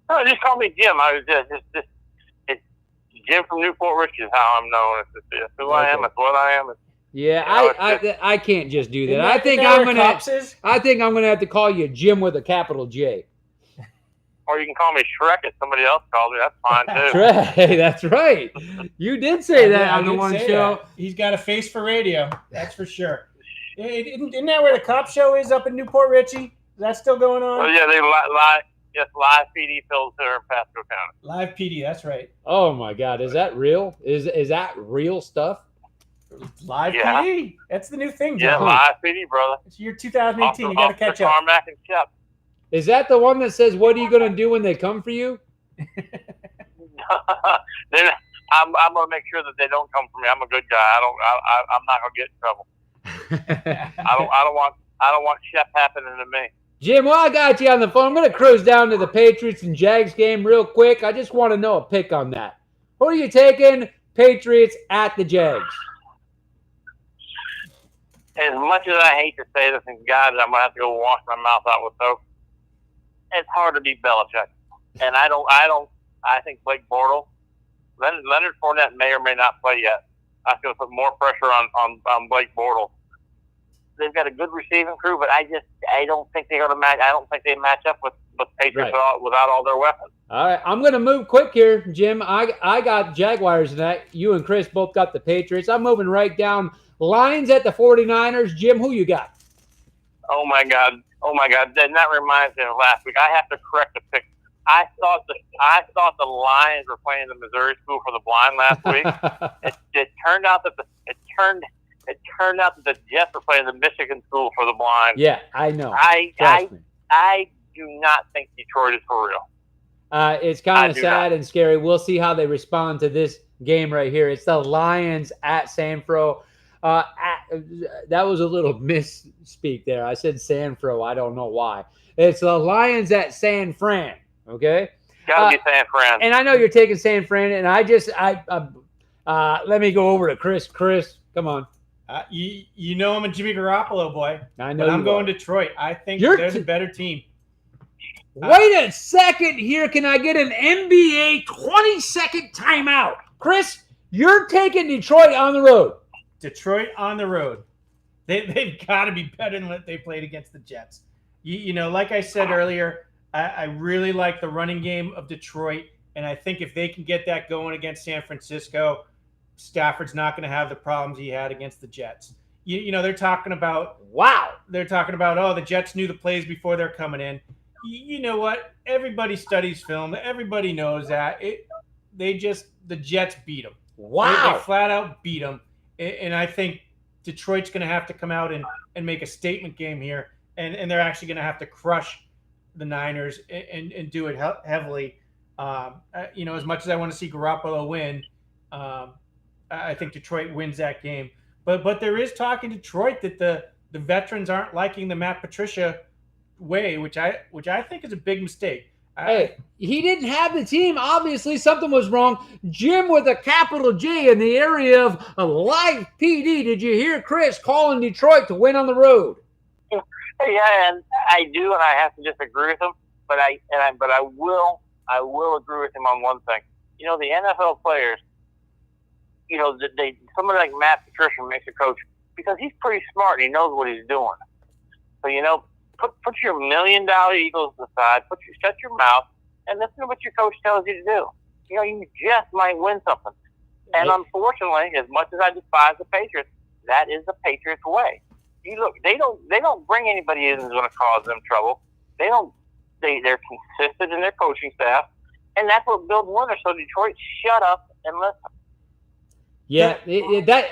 No, just call me Jim. I was just it's Jim from Newport Richie is how I'm known. It's who I am. It's what I am. Yeah, I can't just do that. I think I'm gonna have to call you Jim with a capital J. Or you can call me Shrek if somebody else calls me. That's fine, too. Shrek, that's right. You did say that on the one show. That. He's got a face for radio. That's for sure. Isn't that where the cop show is up in Newport Richie? Is that still going on? Well, yeah, they live PD fills there in Pasco County. Live PD, that's right. Oh, my God. Is that real? Is that real stuff? Live Yeah. PD. That's the new thing, Yeah, Joe. live PD, brother. It's year 2018. You got to catch up. Carmack and Sept. Is that the one that says, "What are you going to do when they come for you"? Then I'm gonna make sure that they don't come for me. I'm a good guy. I'm not gonna get in trouble. I don't want Shep happening to me. Jim, while I got you on the phone, I'm going to cruise down to the Patriots and Jags game real quick. I just want to know a pick on that. Who are you taking? Patriots at the Jags. As much as I hate to say this, and God, I'm gonna have to go wash my mouth out with soap. It's hard to beat Belichick, and I think Blake Bortles, Leonard Fournette may or may not play yet. I feel put more pressure on Blake Bortles. They've got a good receiving crew, but I don't think they're gonna match. I don't think they match up with Patriots without all their weapons. All right, I'm going to move quick here, Jim. I got Jaguars tonight. You and Chris both got the Patriots. I'm moving right down. Lions at the 49ers. Jim, who you got? Oh my God. Then that reminds me of last week. I have to correct the pick. I thought the Lions were playing the Missouri School for the Blind last week. It turned out that the Jets were playing the Michigan School for the Blind. Yeah, I know. I do not think Detroit is for real. It's kind of sad and scary. We'll see how they respond to this game right here. It's the Lions at San Fro. That was a little misspeak there. I said San Fro. I don't know why. It's the Lions at San Fran. Okay. Gotta be San Fran. And I know you're taking San Fran, and let me go over to Chris. Chris, come on. You know I'm a Jimmy Garoppolo boy. I know. But I'm going Detroit. I think they're the better team. Wait a second here. Can I get an NBA 20-second timeout? Chris, you're taking Detroit on the road. Detroit on the road. They've got to be better than what they played against the Jets. You know, like I said earlier, I really like the running game of Detroit, and I think if they can get that going against San Francisco, Stafford's not going to have the problems he had against the Jets. You know, they're talking about, the Jets knew the plays before they're coming in. You know what? Everybody studies film. Everybody knows that. The Jets beat them. Wow. They flat out beat them. And I think Detroit's going to have to come out and make a statement game here. And they're actually going to have to crush the Niners and do it heavily. You know, as much as I want to see Garoppolo win, I think Detroit wins that game. But there is talk in Detroit that the veterans aren't liking the Matt Patricia way, which I think is a big mistake. Hey, he didn't have the team. Obviously, something was wrong. Jim with a capital J in the area of Live PD. Did you hear Chris calling Detroit to win on the road? Yeah, and I do, and I have to disagree with him. But I will agree with him on one thing. You know, the NFL players, you know, somebody like Matt Patricia makes a coach because he's pretty smart and he knows what he's doing. So, you know, put your $1 million egos aside, shut your mouth, and listen to what your coach tells you to do. You know, you just might win something. And unfortunately, as much as I despise the Patriots, that is the Patriots' way. You look, they don't bring anybody in who's going to cause them trouble. They're consistent in their coaching staff, and that's what builds winners. So Detroit, shut up and listen. Yeah,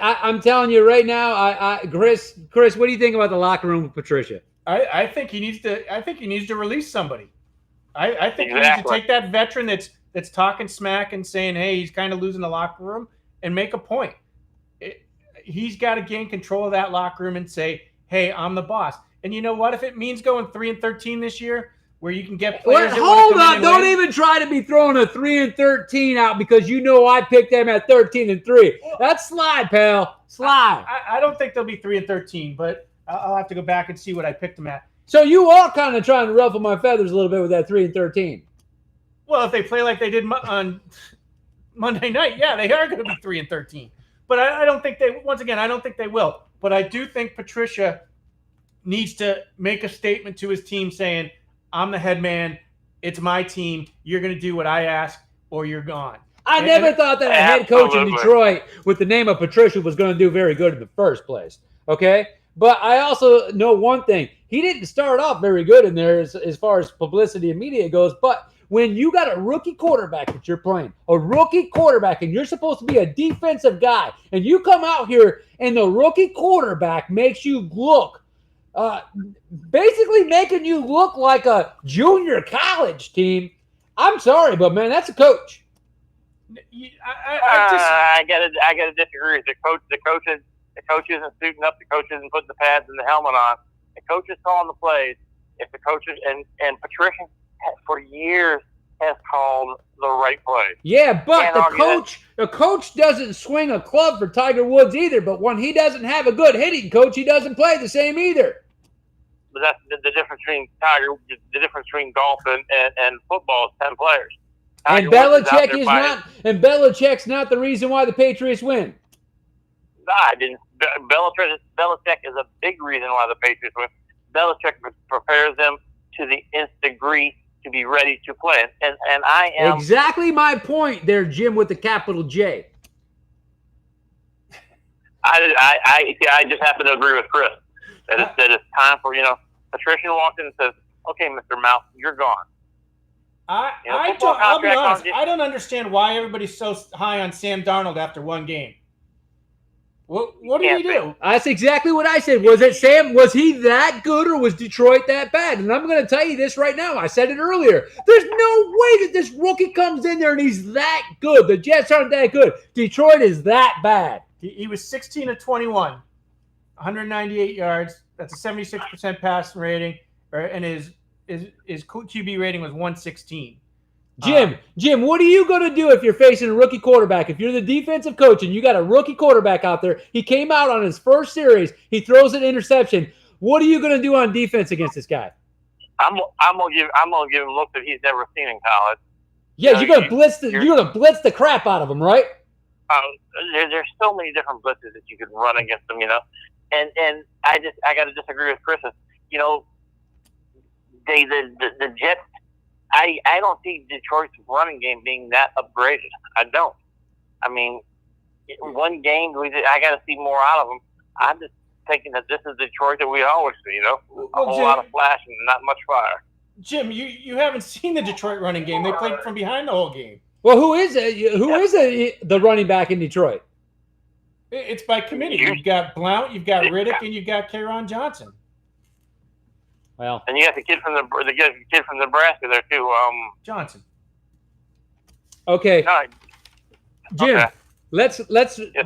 I'm telling you right now, Chris, what do you think about the locker room with Patricia? I think he needs to release somebody. I think he needs to take that veteran that's talking smack and saying, hey, he's kind of losing the locker room, and make a point. He's got to gain control of that locker room and say, hey, I'm the boss. And you know what? If it means going 3-13 this year, where you can get players. Hold on! Don't even try to be throwing a 3-13 out because you know I picked them at 13-3. That's slide, pal. Slide. I don't think they'll be 3-13, but I'll have to go back and see what I picked them at. So you are kind of trying to ruffle my feathers a little bit with that 3-13. Well, if they play like they did on Monday night, yeah, they are going to be 3-13. But I don't think they. Once again, I don't think they will. But I do think Patricia needs to make a statement to his team saying, I'm the head man. It's my team. You're going to do what I ask or you're gone. I never thought that a head coach in Detroit with the name of Patricia was going to do very good in the first place. Okay? But I also know one thing. He didn't start off very good in there as far as publicity and media goes. But when you got a rookie quarterback that you're playing, a rookie quarterback, and you're supposed to be a defensive guy, and you come out here and the rookie quarterback makes you look, basically making you look like a junior college team. I'm sorry, but man, that's a coach. I gotta disagree. The coach isn't suiting up. The coach isn't putting the pads and the helmet on. The coach is calling the plays. If the coaches and Patricia for years has called the right plays. Yeah, but the coach doesn't swing a club for Tiger Woods either. But when he doesn't have a good hitting coach, he doesn't play the same either. But that's the difference between Tiger. The difference between golf and football is 10 players. And Belichick's not the reason why the Patriots win. I didn't. Belichick is a big reason why the Patriots win. Belichick prepares them to the nth degree to be ready to play. And I am exactly my point there, Jim, with the capital J. I just happen to agree with Chris that it's time for Patricia walks in and says, "Okay, Mr. Mouth, you're gone." I'll be honest. I don't understand why everybody's so high on Sam Darnold after one game. What did he do? That's exactly what I said. Was it Sam? Was he that good, or was Detroit that bad? And I'm going to tell you this right now. I said it earlier. There's no way that this rookie comes in there and he's that good. The Jets aren't that good. Detroit is that bad. He was 16 of 21, 198 yards. That's a 76% passing rating, and his QB rating was 116. Jim, what are you going to do if you're facing a rookie quarterback? If you're the defensive coach and you got a rookie quarterback out there, he came out on his first series, he throws an interception. What are you going to do on defense against this guy? I'm gonna give him looks that he's never seen in college. Yeah, you're gonna blitz the crap out of him, right? There's so many different blitzes that you could run against him, And I got to disagree with Chris. The Jets. I don't see Detroit's running game being that upgraded. I don't. I mean, one game I got to see more out of them. I'm just thinking that this is Detroit that we always see. A whole lot of flash and not much fire. Jim, you haven't seen the Detroit running game. They played from behind the whole game. Well, who is the running back in Detroit? It's by committee. You've got Blount, you've got Riddick, and you've got K'Ron Johnson. Well, and you got the kid from Nebraska there too. Johnson. Okay. No, Jim, okay. let's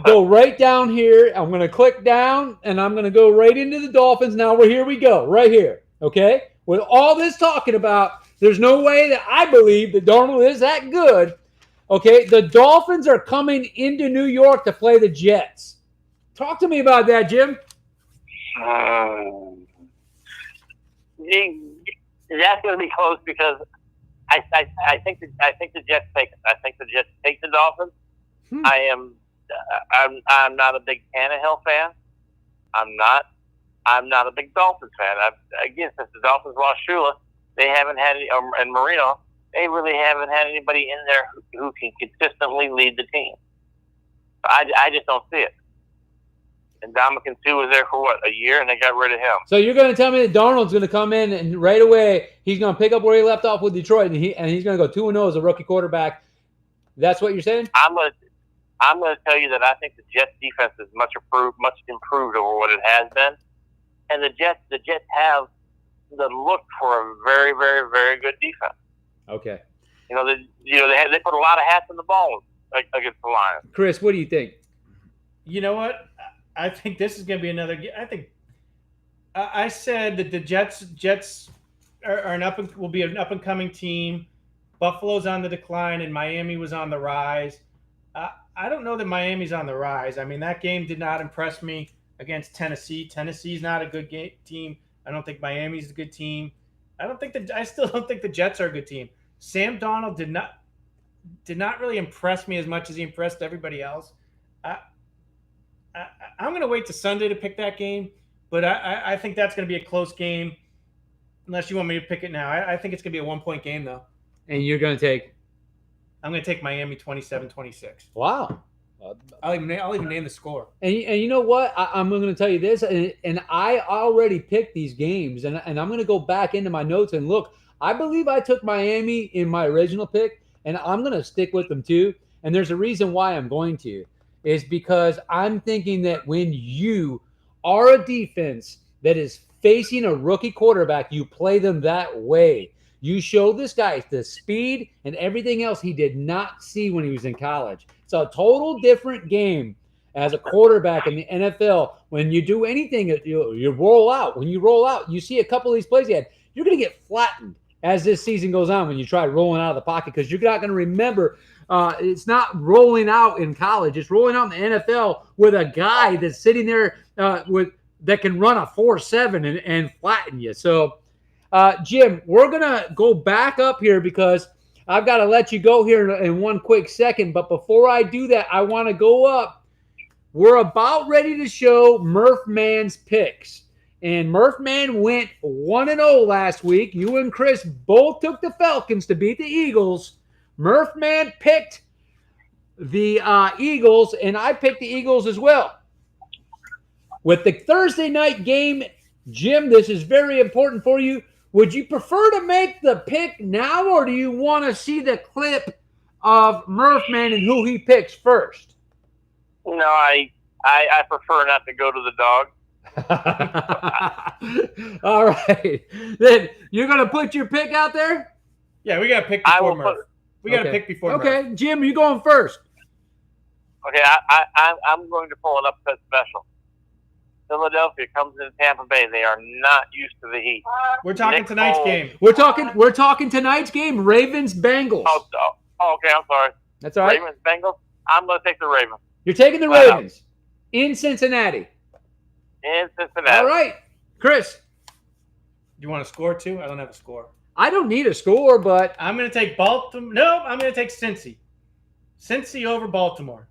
go right down here. I'm going to click down, and I'm going to go right into the Dolphins. Now here we go, right here. Okay. With all this talking about, there's no way that I believe that Darnold is that good. Okay. The Dolphins are coming into New York to play the Jets. Talk to me about that, Jim. That's going to be close because I think the Jets take it. I think the Jets take the Dolphins. I'm not a big Tannehill fan. I'm not a big Dolphins fan. Again, since the Dolphins lost Shula, they haven't had any, and Marino, they really haven't had anybody in there who can consistently lead the team. I just don't see it. And Ndamukong Suh was there for a year, and they got rid of him. So you're going to tell me that Darnold's going to come in and right away he's going to pick up where he left off with Detroit, and he's going to go 2-0 as a rookie quarterback. That's what you're saying? I'm going to tell you that I think the Jets defense is much improved over what it has been, and the Jets have the look for a very, very, very good defense. Okay. They put a lot of hats in the ball against the Lions. Chris, what do you think? You know what? I think this is going to be another. I said that the Jets will be an up and coming team. Buffalo's on the decline, and Miami was on the rise. I don't know that Miami's on the rise. I mean, that game did not impress me against Tennessee. Tennessee's not a good team. I don't think Miami's a good team. I still don't think the Jets are a good team. Sam Darnold did not really impress me as much as he impressed everybody else. I'm going to wait to Sunday to pick that game, but I think that's going to be a close game unless you want me to pick it now. I think it's going to be a 1-point game, though. And you're going to take? I'm going to take Miami 27-26. Wow. I'll even name the score. And you know what? I'm going to tell you this, and I already picked these games, and I'm going to go back into my notes and look. I believe I took Miami in my original pick, and I'm going to stick with them too. And there's a reason why I'm going to, is because I'm thinking that when you are a defense that is facing a rookie quarterback, you play them that way. You show this guy the speed and everything else he did not see when he was in college. It's a total different game as a quarterback in the NFL. When you do anything, you roll out. When you roll out, you see a couple of these plays you had, you're going to get flattened as this season goes on when you try rolling out of the pocket because you're not going to remember. It's not rolling out in college. It's rolling out in the NFL with a guy that's sitting there that can run a 4.7 and flatten you. So, Jim, we're going to go back up here because I've got to let you go here in one quick second. But before I do that, I want to go up. We're about ready to show Murph Man's picks. And Murph Man went 1-0 last week. You and Chris both took the Falcons to beat the Eagles. Murph Man picked the Eagles, and I picked the Eagles as well. With the Thursday night game, Jim, this is very important for you. Would you prefer to make the pick now, or do you want to see the clip of Murph Man and who he picks first? No, I prefer not to go to the dog. All right. Then you're going to put your pick out there? Yeah, we got to pick before Murph. We got to pick before Murph. Okay, Jim, you're going first. Okay, I'm going to pull an upset special. Philadelphia comes into Tampa Bay. They are not used to the heat. We're talking tonight's game. We're talking tonight's game, Ravens Bengals. Oh, okay, I'm sorry. That's all right. Ravens Bengals. I'm going to take the Ravens. You're taking the Ravens in Cincinnati. In Cincinnati. All right, Chris. You want a score too? I don't have a score. I don't need a score, but I'm going to take Baltimore. No, I'm going to take Cincy. Cincy over Baltimore.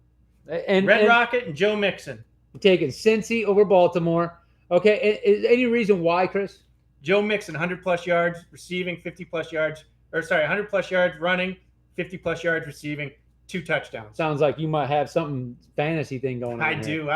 And Rocket and Joe Mixon. Taking Cincy over Baltimore. Okay, is any reason why, Chris? Joe Mixon, 100-plus yards receiving, 50-plus yards. 100-plus yards running, 50-plus yards receiving, 2 touchdowns. Sounds like you might have something fantasy thing going on. I do.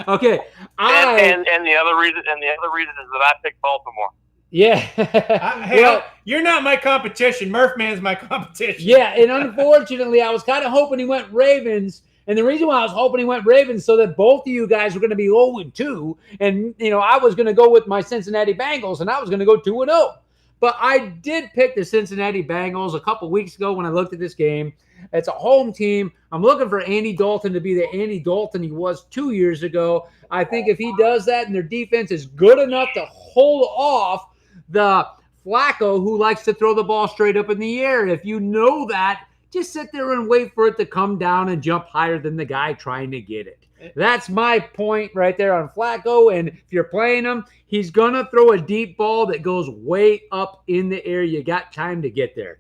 Okay. And the other reason is that I picked Baltimore. Yeah. Hey, you're not my competition. Murph Man's my competition. Yeah, and unfortunately, I was kind of hoping he went Ravens. And the reason why I was hoping he went Ravens so that both of you guys were going to be 0-2. And, I was going to go with my Cincinnati Bengals, and I was going to go 2-0. But I did pick the Cincinnati Bengals a couple weeks ago when I looked at this game. It's a home team. I'm looking for Andy Dalton to be the Andy Dalton he was 2 years ago. I think if he does that and their defense is good enough to hold off the Flacco who likes to throw the ball straight up in the air. If you know that, just sit there and wait for it to come down and jump higher than the guy trying to get it. That's my point right there on Flacco. And if you're playing him, he's going to throw a deep ball that goes way up in the air. You got time to get there.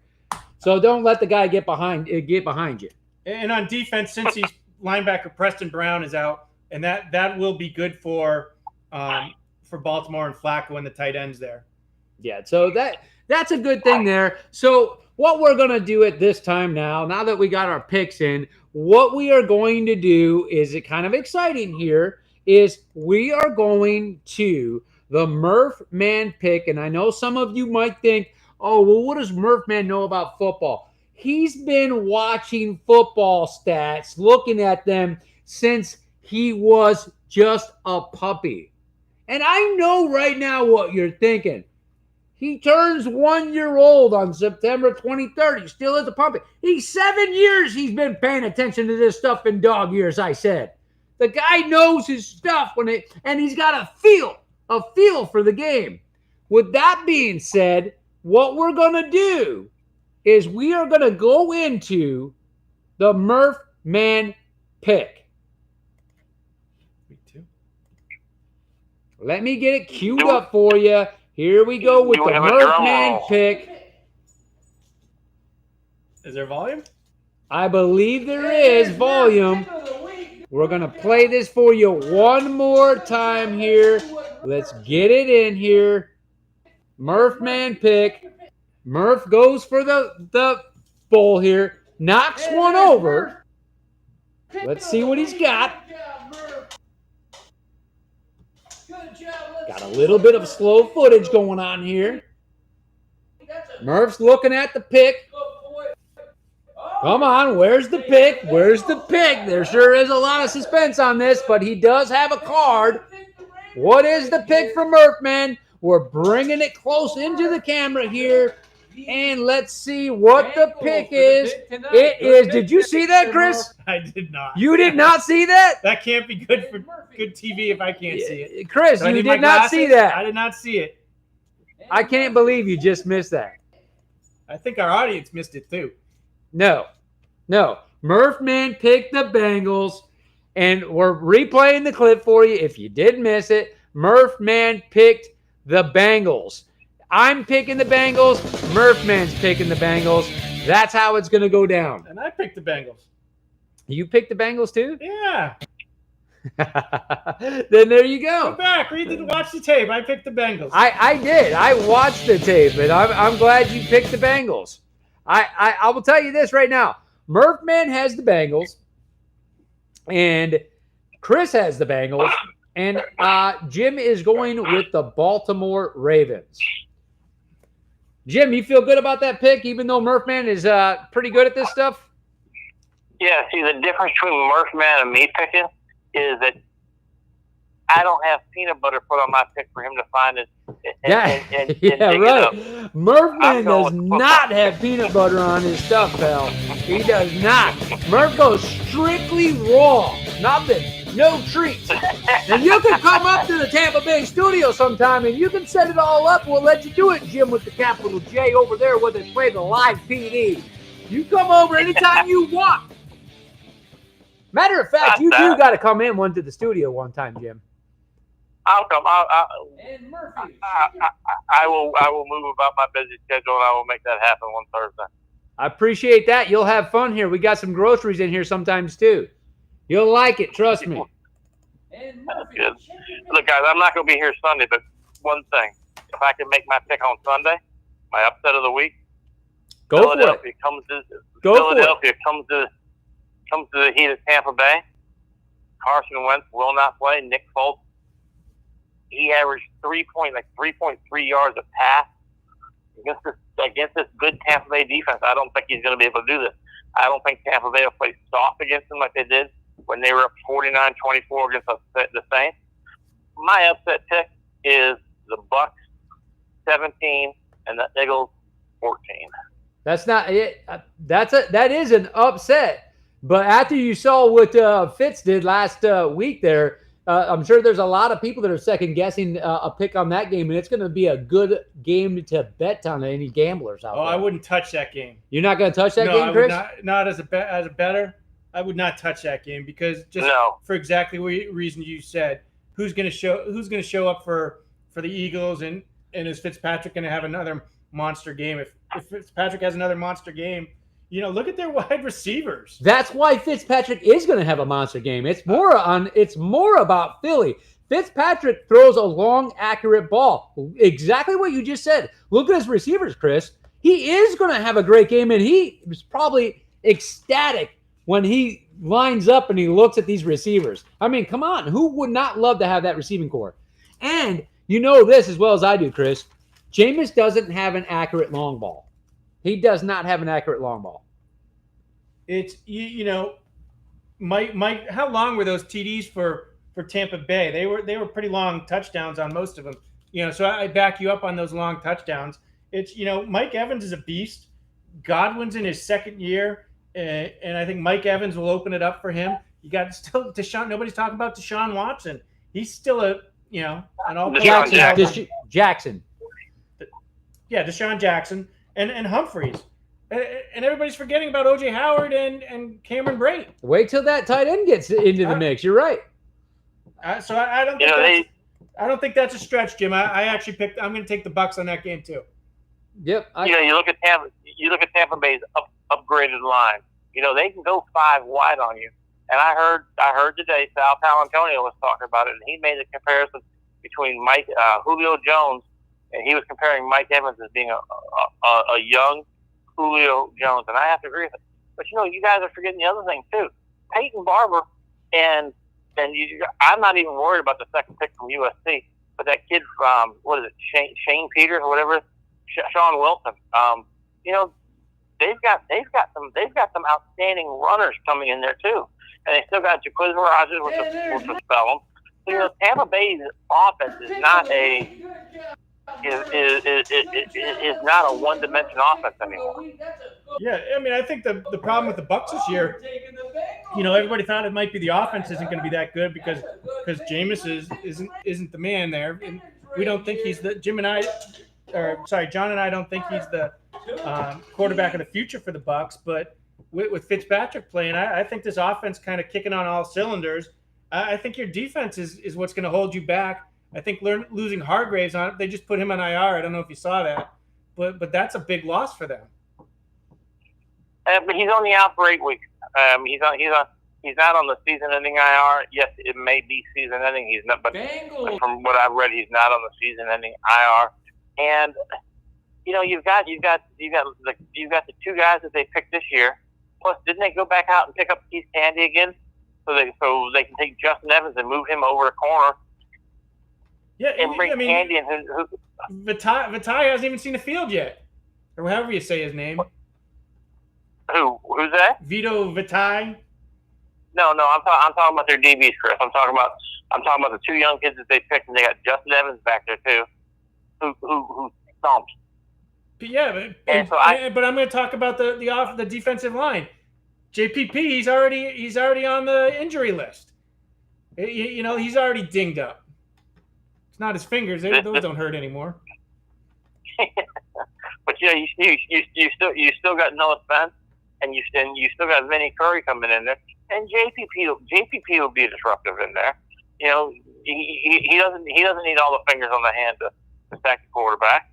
So don't let the guy get behind you. And on defense, since he's linebacker Preston Brown is out, and that will be good for Baltimore and Flacco and the tight ends there. Yeah, so that's a good thing there. So what we're going to do at this time now that we got our picks in, what we are going to do is kind of exciting here is we are going to the Murph Man pick. And I know some of you might think, oh, well, what does Murph Man know about football? He's been watching football stats, looking at them since he was just a puppy. And I know right now what you're thinking. He turns 1 year old on September 23rd. He still is a puppy. He's 7 years he's been paying attention to this stuff in dog years, I said. The guy knows his stuff and he's got a feel for the game. With that being said, what we're going to do is we are going to go into the Murph Man pick. Let me get it queued up for you. Here we go with the Murph Man pick. Is there volume? I believe there is volume. We're going to play this for you one more time here. Let's get it in here. Murph Man pick. Murph goes for the bowl here. Knocks one over. Let's see what he's got. Got a little bit of slow footage going on here. Murph's looking at the pick. Come on, where's the pick? Where's the pick? There sure is a lot of suspense on this, but he does have a card. What is the pick for Murph, man? We're bringing it close into the camera here, and let's see what the pick is. It is. Did you see that, Chris? I did not. You did not see that? That can't be good for good TV if I can't see it. Chris, you did not see that. I did not see it. I can't believe you just missed that. I think our audience missed it too. No. Murph man picked the Bengals, and we're replaying the clip for you. If you did miss it, Murph man picked the Bengals. I'm picking the Bengals. Murph man's picking the Bengals. That's how it's going to go down. And I picked the Bengals. You picked the Bengals too? Yeah. Then there you go. Go back. Watch the tape. I picked the Bengals. I did. I watched the tape, and I'm glad you picked the Bengals. I will tell you this right now. Murph man has the Bengals, and Chris has the Bengals, and Jim is going with the Baltimore Ravens. Jim, you feel good about that pick, even though Murph man is pretty good at this stuff? Yeah, see, the difference between Murph man and me picking is that I don't have peanut butter put on my pick for him to find it. Right. Murph man does not have peanut butter on his stuff, pal. He does not. Murph goes strictly raw. Nothing. No treats. And you can come up to the Tampa Bay studio sometime and you can set it all up. We'll let you do it, Jim, with the capital J over there where they play the live PD. You come over anytime you want. Matter of fact, you do got to come in to the studio one time, Jim. I'll come. And Murphy, I will move about my busy schedule, and I will make that happen one Thursday. I appreciate that. You'll have fun here. We got some groceries in here sometimes too. You'll like it, trust me. And Murphy, good. Look, guys, I'm not going to be here Sunday, but one thing: if I can make my pick on Sunday, my upset of the week, Philadelphia comes to the heat of Tampa Bay. Carson Wentz will not play. Nick Foles, he averaged 3.3 yards a pass against this good Tampa Bay defense. I don't think he's going to be able to do this. I don't think Tampa Bay will play soft against them like they did when they were up 49-24 against the Saints. My upset pick is the Bucs 17 and the Eagles 14. That's not it. That is an upset. But after you saw what Fitz did last week there, I'm sure there's a lot of people that are second-guessing a pick on that game, and it's going to be a good game to bet on any gamblers out there. I wouldn't touch that game. You're not going to touch that game, Chris? No, not as a bettor. I would not touch that game because for exactly the reason you said. Who's going to show up for the Eagles, and is Fitzpatrick going to have another monster game? If Fitzpatrick has another monster game, look at their wide receivers. That's why Fitzpatrick is going to have a monster game. It's more about Philly. Fitzpatrick throws a long, accurate ball. Exactly what you just said. Look at his receivers, Chris. He is going to have a great game, and he was probably ecstatic when he lines up and he looks at these receivers. I mean, come on. Who would not love to have that receiving core? And you know this as well as I do, Chris. Jameis doesn't have an accurate long ball. He does not have an accurate long ball. It's, Mike, how long were those TDs for Tampa Bay? They were pretty long touchdowns on most of them. So I back you up on those long touchdowns. It's, Mike Evans is a beast. Godwin's in his second year, and I think Mike Evans will open it up for him. You got still Deshaun. Nobody's talking about Deshaun Watson. He's still an all Jackson. Yeah, Deshaun Jackson. And Humphreys. And everybody's forgetting about O.J. Howard and Cameron Brate. Wait till that tight end gets into the mix. You're right. So I don't think that's a stretch, Jim. I actually picked. I'm going to take the Bucs on that game too. Yep. You look at Tampa. You look at Tampa Bay's upgraded line. They can go 5 wide on you. And I heard today Sal Palantonio was talking about it, and he made a comparison between Julio Jones. And he was comparing Mike Evans as being a young Julio Jones. And I have to agree with it. But, you guys are forgetting the other thing, too. Peyton Barber, I'm not even worried about the second pick from USC, but that kid from, Shane Peters or whatever, Sean Wilson. You know, they've got some outstanding runners coming in there too, and they still got Jaquiz Rogers with the spell. So, you know, Tampa Bay's offense is not a one-dimensional offense anymore. Yeah, I mean, I think the problem with the Bucs this year, you know, everybody thought it might be the offense isn't going to be that good because Jameis isn't the man there, and we don't think he's the John and I don't think he's the quarterback of the future for the Bucs. But with Fitzpatrick playing, I think this offense kind of kicking on all cylinders. I think your defense is what's going to hold you back. I think losing Hargraves on it, they just put him on IR. I don't know if you saw that, but that's a big loss for them. But he's only out for 8 weeks. He's not on the season-ending IR. Yes, it may be season-ending. He's not, but from what I've read, he's not on the season-ending IR. And you know, you've got the 2 guys that they picked this year. Plus, didn't they go back out and pick up Keith Candy again, so they can take Justin Evans and move him over the corner? Yeah, and bring Candy and Vitae hasn't even seen the field yet, or however you say his name. Who's that? Vito Vitae. No, I'm talking about their DBs, Chris. I'm talking about the 2 young kids that they picked, and they got Justin Evans back there too, who stomps. Yeah, but I'm going to talk about the defensive line. JPP, he's already on the injury list. You know, he's already dinged up. It's not his fingers; those don't hurt anymore. But you know, you still got Noah Spence, and you still got Vinny Curry coming in there, and JPP will be disruptive in there. You know, he doesn't need all the fingers on the hand to sack the quarterback.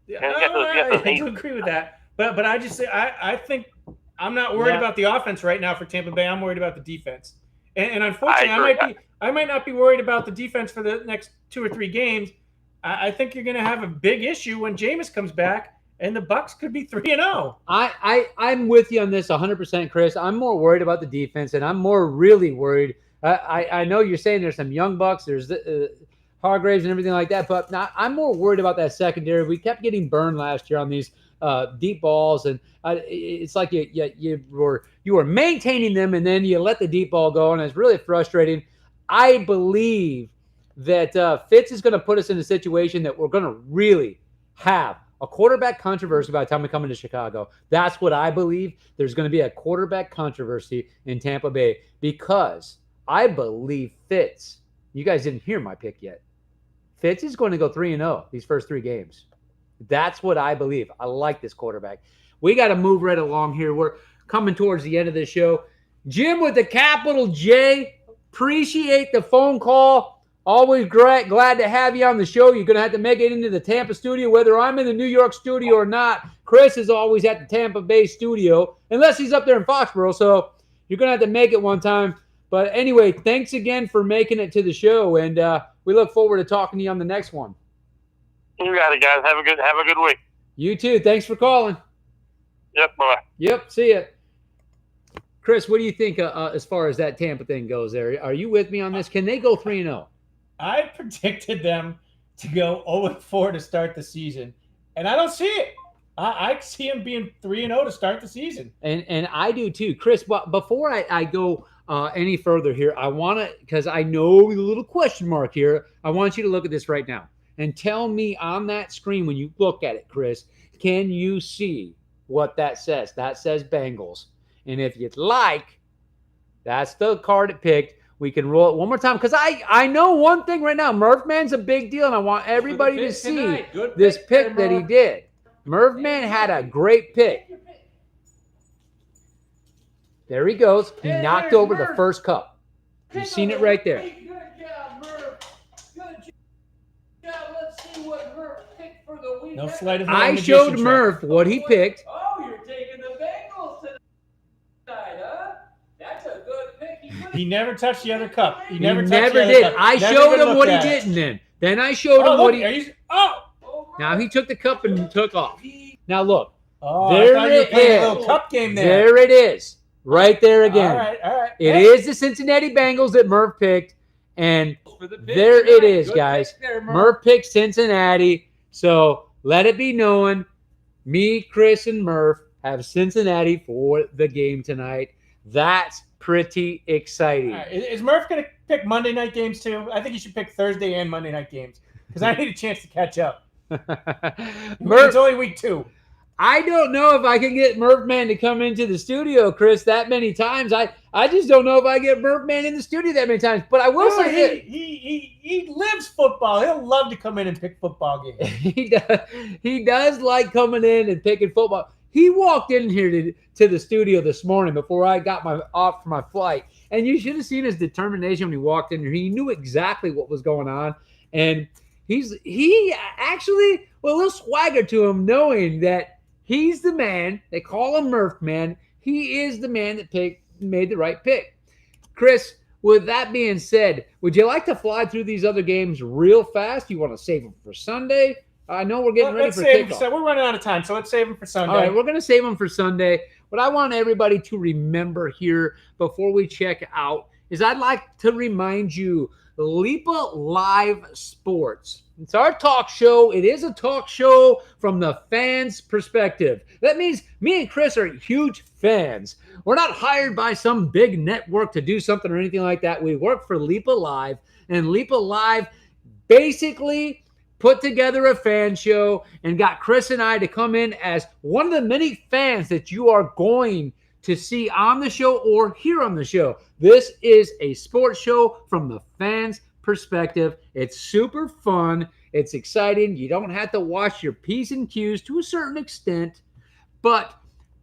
Yeah, I do agree with that, but I just say I think I'm not worried about the offense right now for Tampa Bay. I'm worried about the defense, and unfortunately, I might not be worried about the defense for the next 2 or 3 games. I think you're going to have a big issue when Jameis comes back, and the Bucs could be 3-0. I'm with you on this 100%, Chris. I'm more worried about the defense, and I'm more really worried. I know you're saying there's some young Bucs, there's Hargraves and everything like that, but I'm more worried about that secondary. We kept getting burned last year on these deep balls, and it's like you were maintaining them, and then you let the deep ball go, and it's really frustrating. I believe that Fitz is going to put us in a situation that we're going to really have a quarterback controversy by the time we come into Chicago. That's what I believe. There's going to be a quarterback controversy in Tampa Bay because I believe Fitz. You guys didn't hear my pick yet. Fitz is going to go 3-0 these first 3 games. That's what I believe. I like this quarterback. We got to move right along here. We're coming towards the end of the show. Jim with the capital J. Appreciate the phone call. Always glad to have you on the show. You're going to have to make it into the Tampa studio, whether I'm in the New York studio or not. Chris is always at the Tampa Bay studio, unless he's up there in Foxborough. So you're going to have to make it one time. But anyway, thanks again for making it to the show, and we look forward to talking to you on the next one. You got it, guys. Have a good week. You too. Thanks for calling. Yep. Bye. Yep. See ya. Chris, what do you think as far as that Tampa thing goes there? Are you with me on this? Can they go 3-0? I predicted them to go 0-4 to start the season, and I don't see it. I see them being 3-0 to start the season. And I do too. Chris, but before I go any further here, I want to, because I know the little question mark here, I want you to look at this right now and tell me on that screen when you look at it, Chris, can you see what that says? That says Bengals. And if you'd like, that's the card it picked. We can roll it one more time because I know one thing right now. Murph Man's a big deal, and I want everybody to see this pick that he did. Murph Man had a great pick. There he goes. He knocked over the first cup. You've seen it right there. Good job, Murph. Good job. Let's see what Murph picked for the weekend. No sleight of hand. I showed Murph what he picked. Oh, you're taking the Bengals tonight, huh? That's a good pick. He never touched the other cup. He never did. I showed him what he didn't. Then I showed him what he. Now he took the cup and took off. Now look. There it is. A little cup game there. There it is. Right there again. All right. It is the Cincinnati Bengals that Murph picked. And there it is, guys. Murph picked Cincinnati. So let it be known, me, Chris, and Murph have Cincinnati for the game tonight. That's pretty exciting. All right. Is Murph going to pick Monday night games too? I think he should pick Thursday and Monday night games because I need a chance to catch up. Murph, It's only week 2. I don't know if I can get Murph Man to come into the studio, Chris, that many times. I just don't know if I get Murph Man in the studio that many times. But I will say that he lives football. He'll love to come in and pick football games. he does like coming in and picking football. He walked in here to the studio this morning before I got off for my flight, and you should have seen his determination when he walked in here. He knew exactly what was going on, and he actually, well, a little swagger to him, knowing that he's the man. They call him Murph Man. He is the man that made the right pick. Chris, with that being said, would you like to fly through these other games real fast? You want to save them for Sunday? I know we're getting ready for kickoff. We're running out of time, so let's save them for Sunday. All right, we're going to save them for Sunday. What I want everybody to remember here before we check out is I'd like to remind you, Leepa Live Sports. It's our talk show. It is a talk show from the fans' perspective. That means me and Chris are huge fans. We're not hired by some big network to do something or anything like that. We work for Leepa Live, and Leepa Live basically put together a fan show and got Chris and I to come in as one of the many fans that you are going to see on the show or hear on the show. This is a sports show from the fans' perspective. It's super fun. It's exciting. You don't have to watch your P's and Q's to a certain extent. But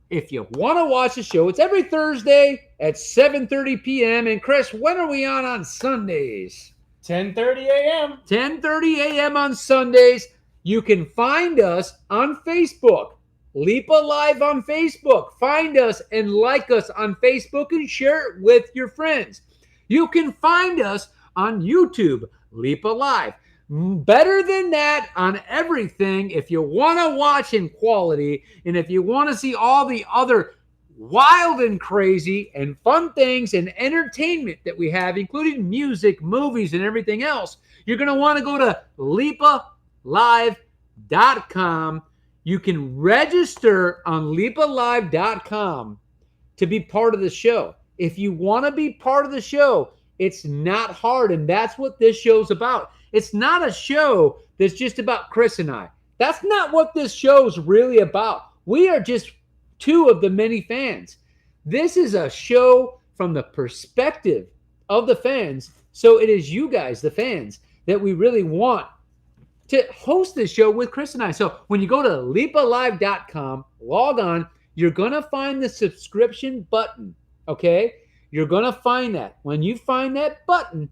if you want to watch the show, it's every Thursday at 7:30 p.m. And Chris, when are we on Sundays? 10:30 a.m. 10:30 a.m. on Sundays. You can find us on Facebook. Leepa Live on Facebook. Find us and like us on Facebook and share it with your friends. You can find us on YouTube, Leepa Live. Better than that on everything. If you want to watch in quality and if you want to see all the other wild and crazy and fun things and entertainment that we have, including music, movies, and everything else, you're going to want to go to leapalive.com. You can register on leapalive.com to be part of the show. If you want to be part of the show, it's not hard, and that's what this show's about. It's not a show that's just about Chris and I. That's not what this show's really about. We are just two of the many fans. This is a show from the perspective of the fans, so it is you guys, the fans, that we really want to host this show with Chris and I. So when you go to leapalive.com, log on, you're going to find the subscription button, okay? You're going to find that. When you find that button,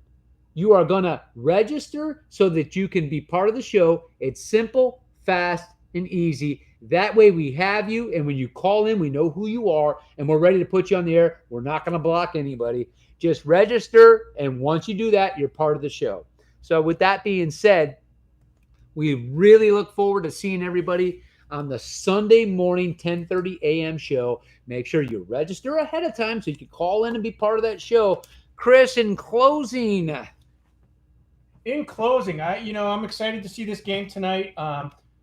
you are going to register so that you can be part of the show. It's simple, fast, and easy. That way we have you, and when you call in, we know who you are, and we're ready to put you on the air. We're not going to block anybody. Just register, and once you do that, you're part of the show. So with that being said, we really look forward to seeing everybody on the Sunday morning 10:30 a.m. show. Make sure you register ahead of time so you can call in and be part of that show. Chris, in closing. I'm excited to see this game tonight.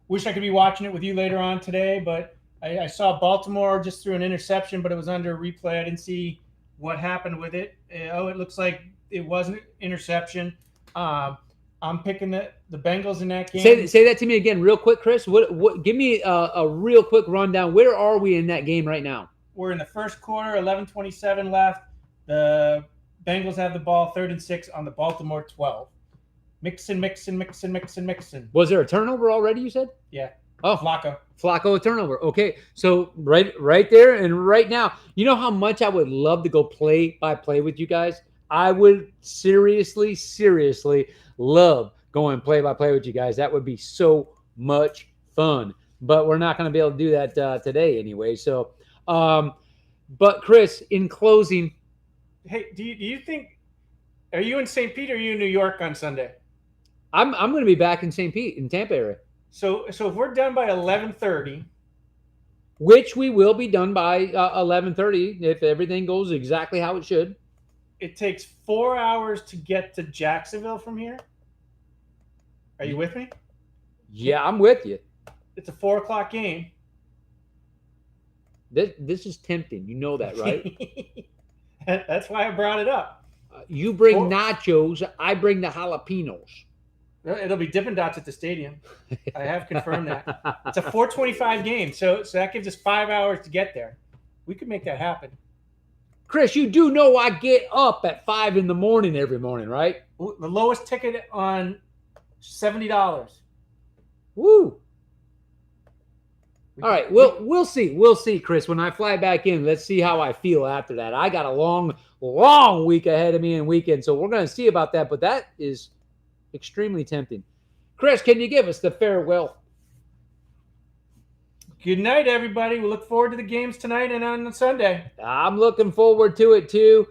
Wish I could be watching it with you later on today, but I saw Baltimore just threw an interception, but it was under replay. I didn't see what happened with it. It looks like it was an interception. I'm picking the Bengals in that game. Say that to me again real quick, Chris. What? Give me a real quick rundown. Where are we in that game right now? We're in the first quarter, 11:27 left. The Bengals have the ball, 3rd and 6 on the Baltimore 12. Mixing. Was there a turnover already, you said? Yeah. Oh, Flacco a turnover. Okay, so right there and right now, you know how much I would love to go play by play with you guys? I would seriously love going play by play with you guys. That would be so much fun. But we're not going to be able to do that today anyway. So, but Chris, in closing. Hey, do you think, are you in St. Pete or are you in New York on Sunday? I'm going to be back in St. Pete, in Tampa area. So if we're done by 11:30. Which we will be done by 11:30 if everything goes exactly how it should. It takes 4 hours to get to Jacksonville from here. Are you with me? Yeah, I'm with you. It's a 4:00 game. This is tempting. You know that, right? That's why I brought it up. You bring nachos. I bring the jalapenos. It'll be Dippin' Dots at the stadium. I have confirmed that. It's a 4:25 game, so that gives us 5 hours to get there. We could make that happen. Chris, you do know I get up at 5 in the morning every morning, right? The lowest ticket on $70. Woo! All right, we'll see. We'll see, Chris. When I fly back in, let's see how I feel after that. I got a long week ahead of me and weekend, so we're going to see about that. But that is extremely tempting. Chris, can you give us the farewell? Good night, everybody. We look forward to the games tonight and on Sunday. I'm looking forward to it, too.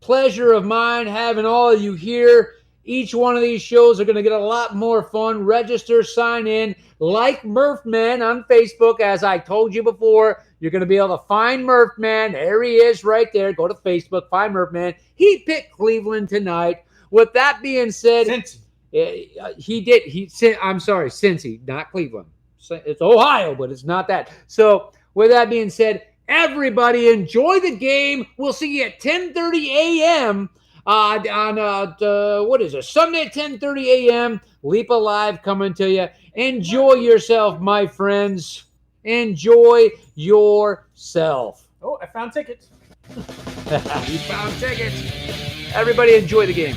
Pleasure of mine having all of you here. Each one of these shows are going to get a lot more fun. Register, sign in, like Murph Man on Facebook. As I told you before, you're going to be able to find Murph Man. There he is right there. Go to Facebook, find Murph Man. He picked Cleveland tonight. With that being said, Cincy, not Cleveland. It's Ohio, but it's not that. So with that being said, everybody enjoy the game. We'll see you at 10:30 a.m. On Sunday at 10:30 a.m. Leepa Live coming to you. Enjoy yourself, my friends. Enjoy yourself. Oh, I found tickets. You found tickets. Everybody enjoy the game.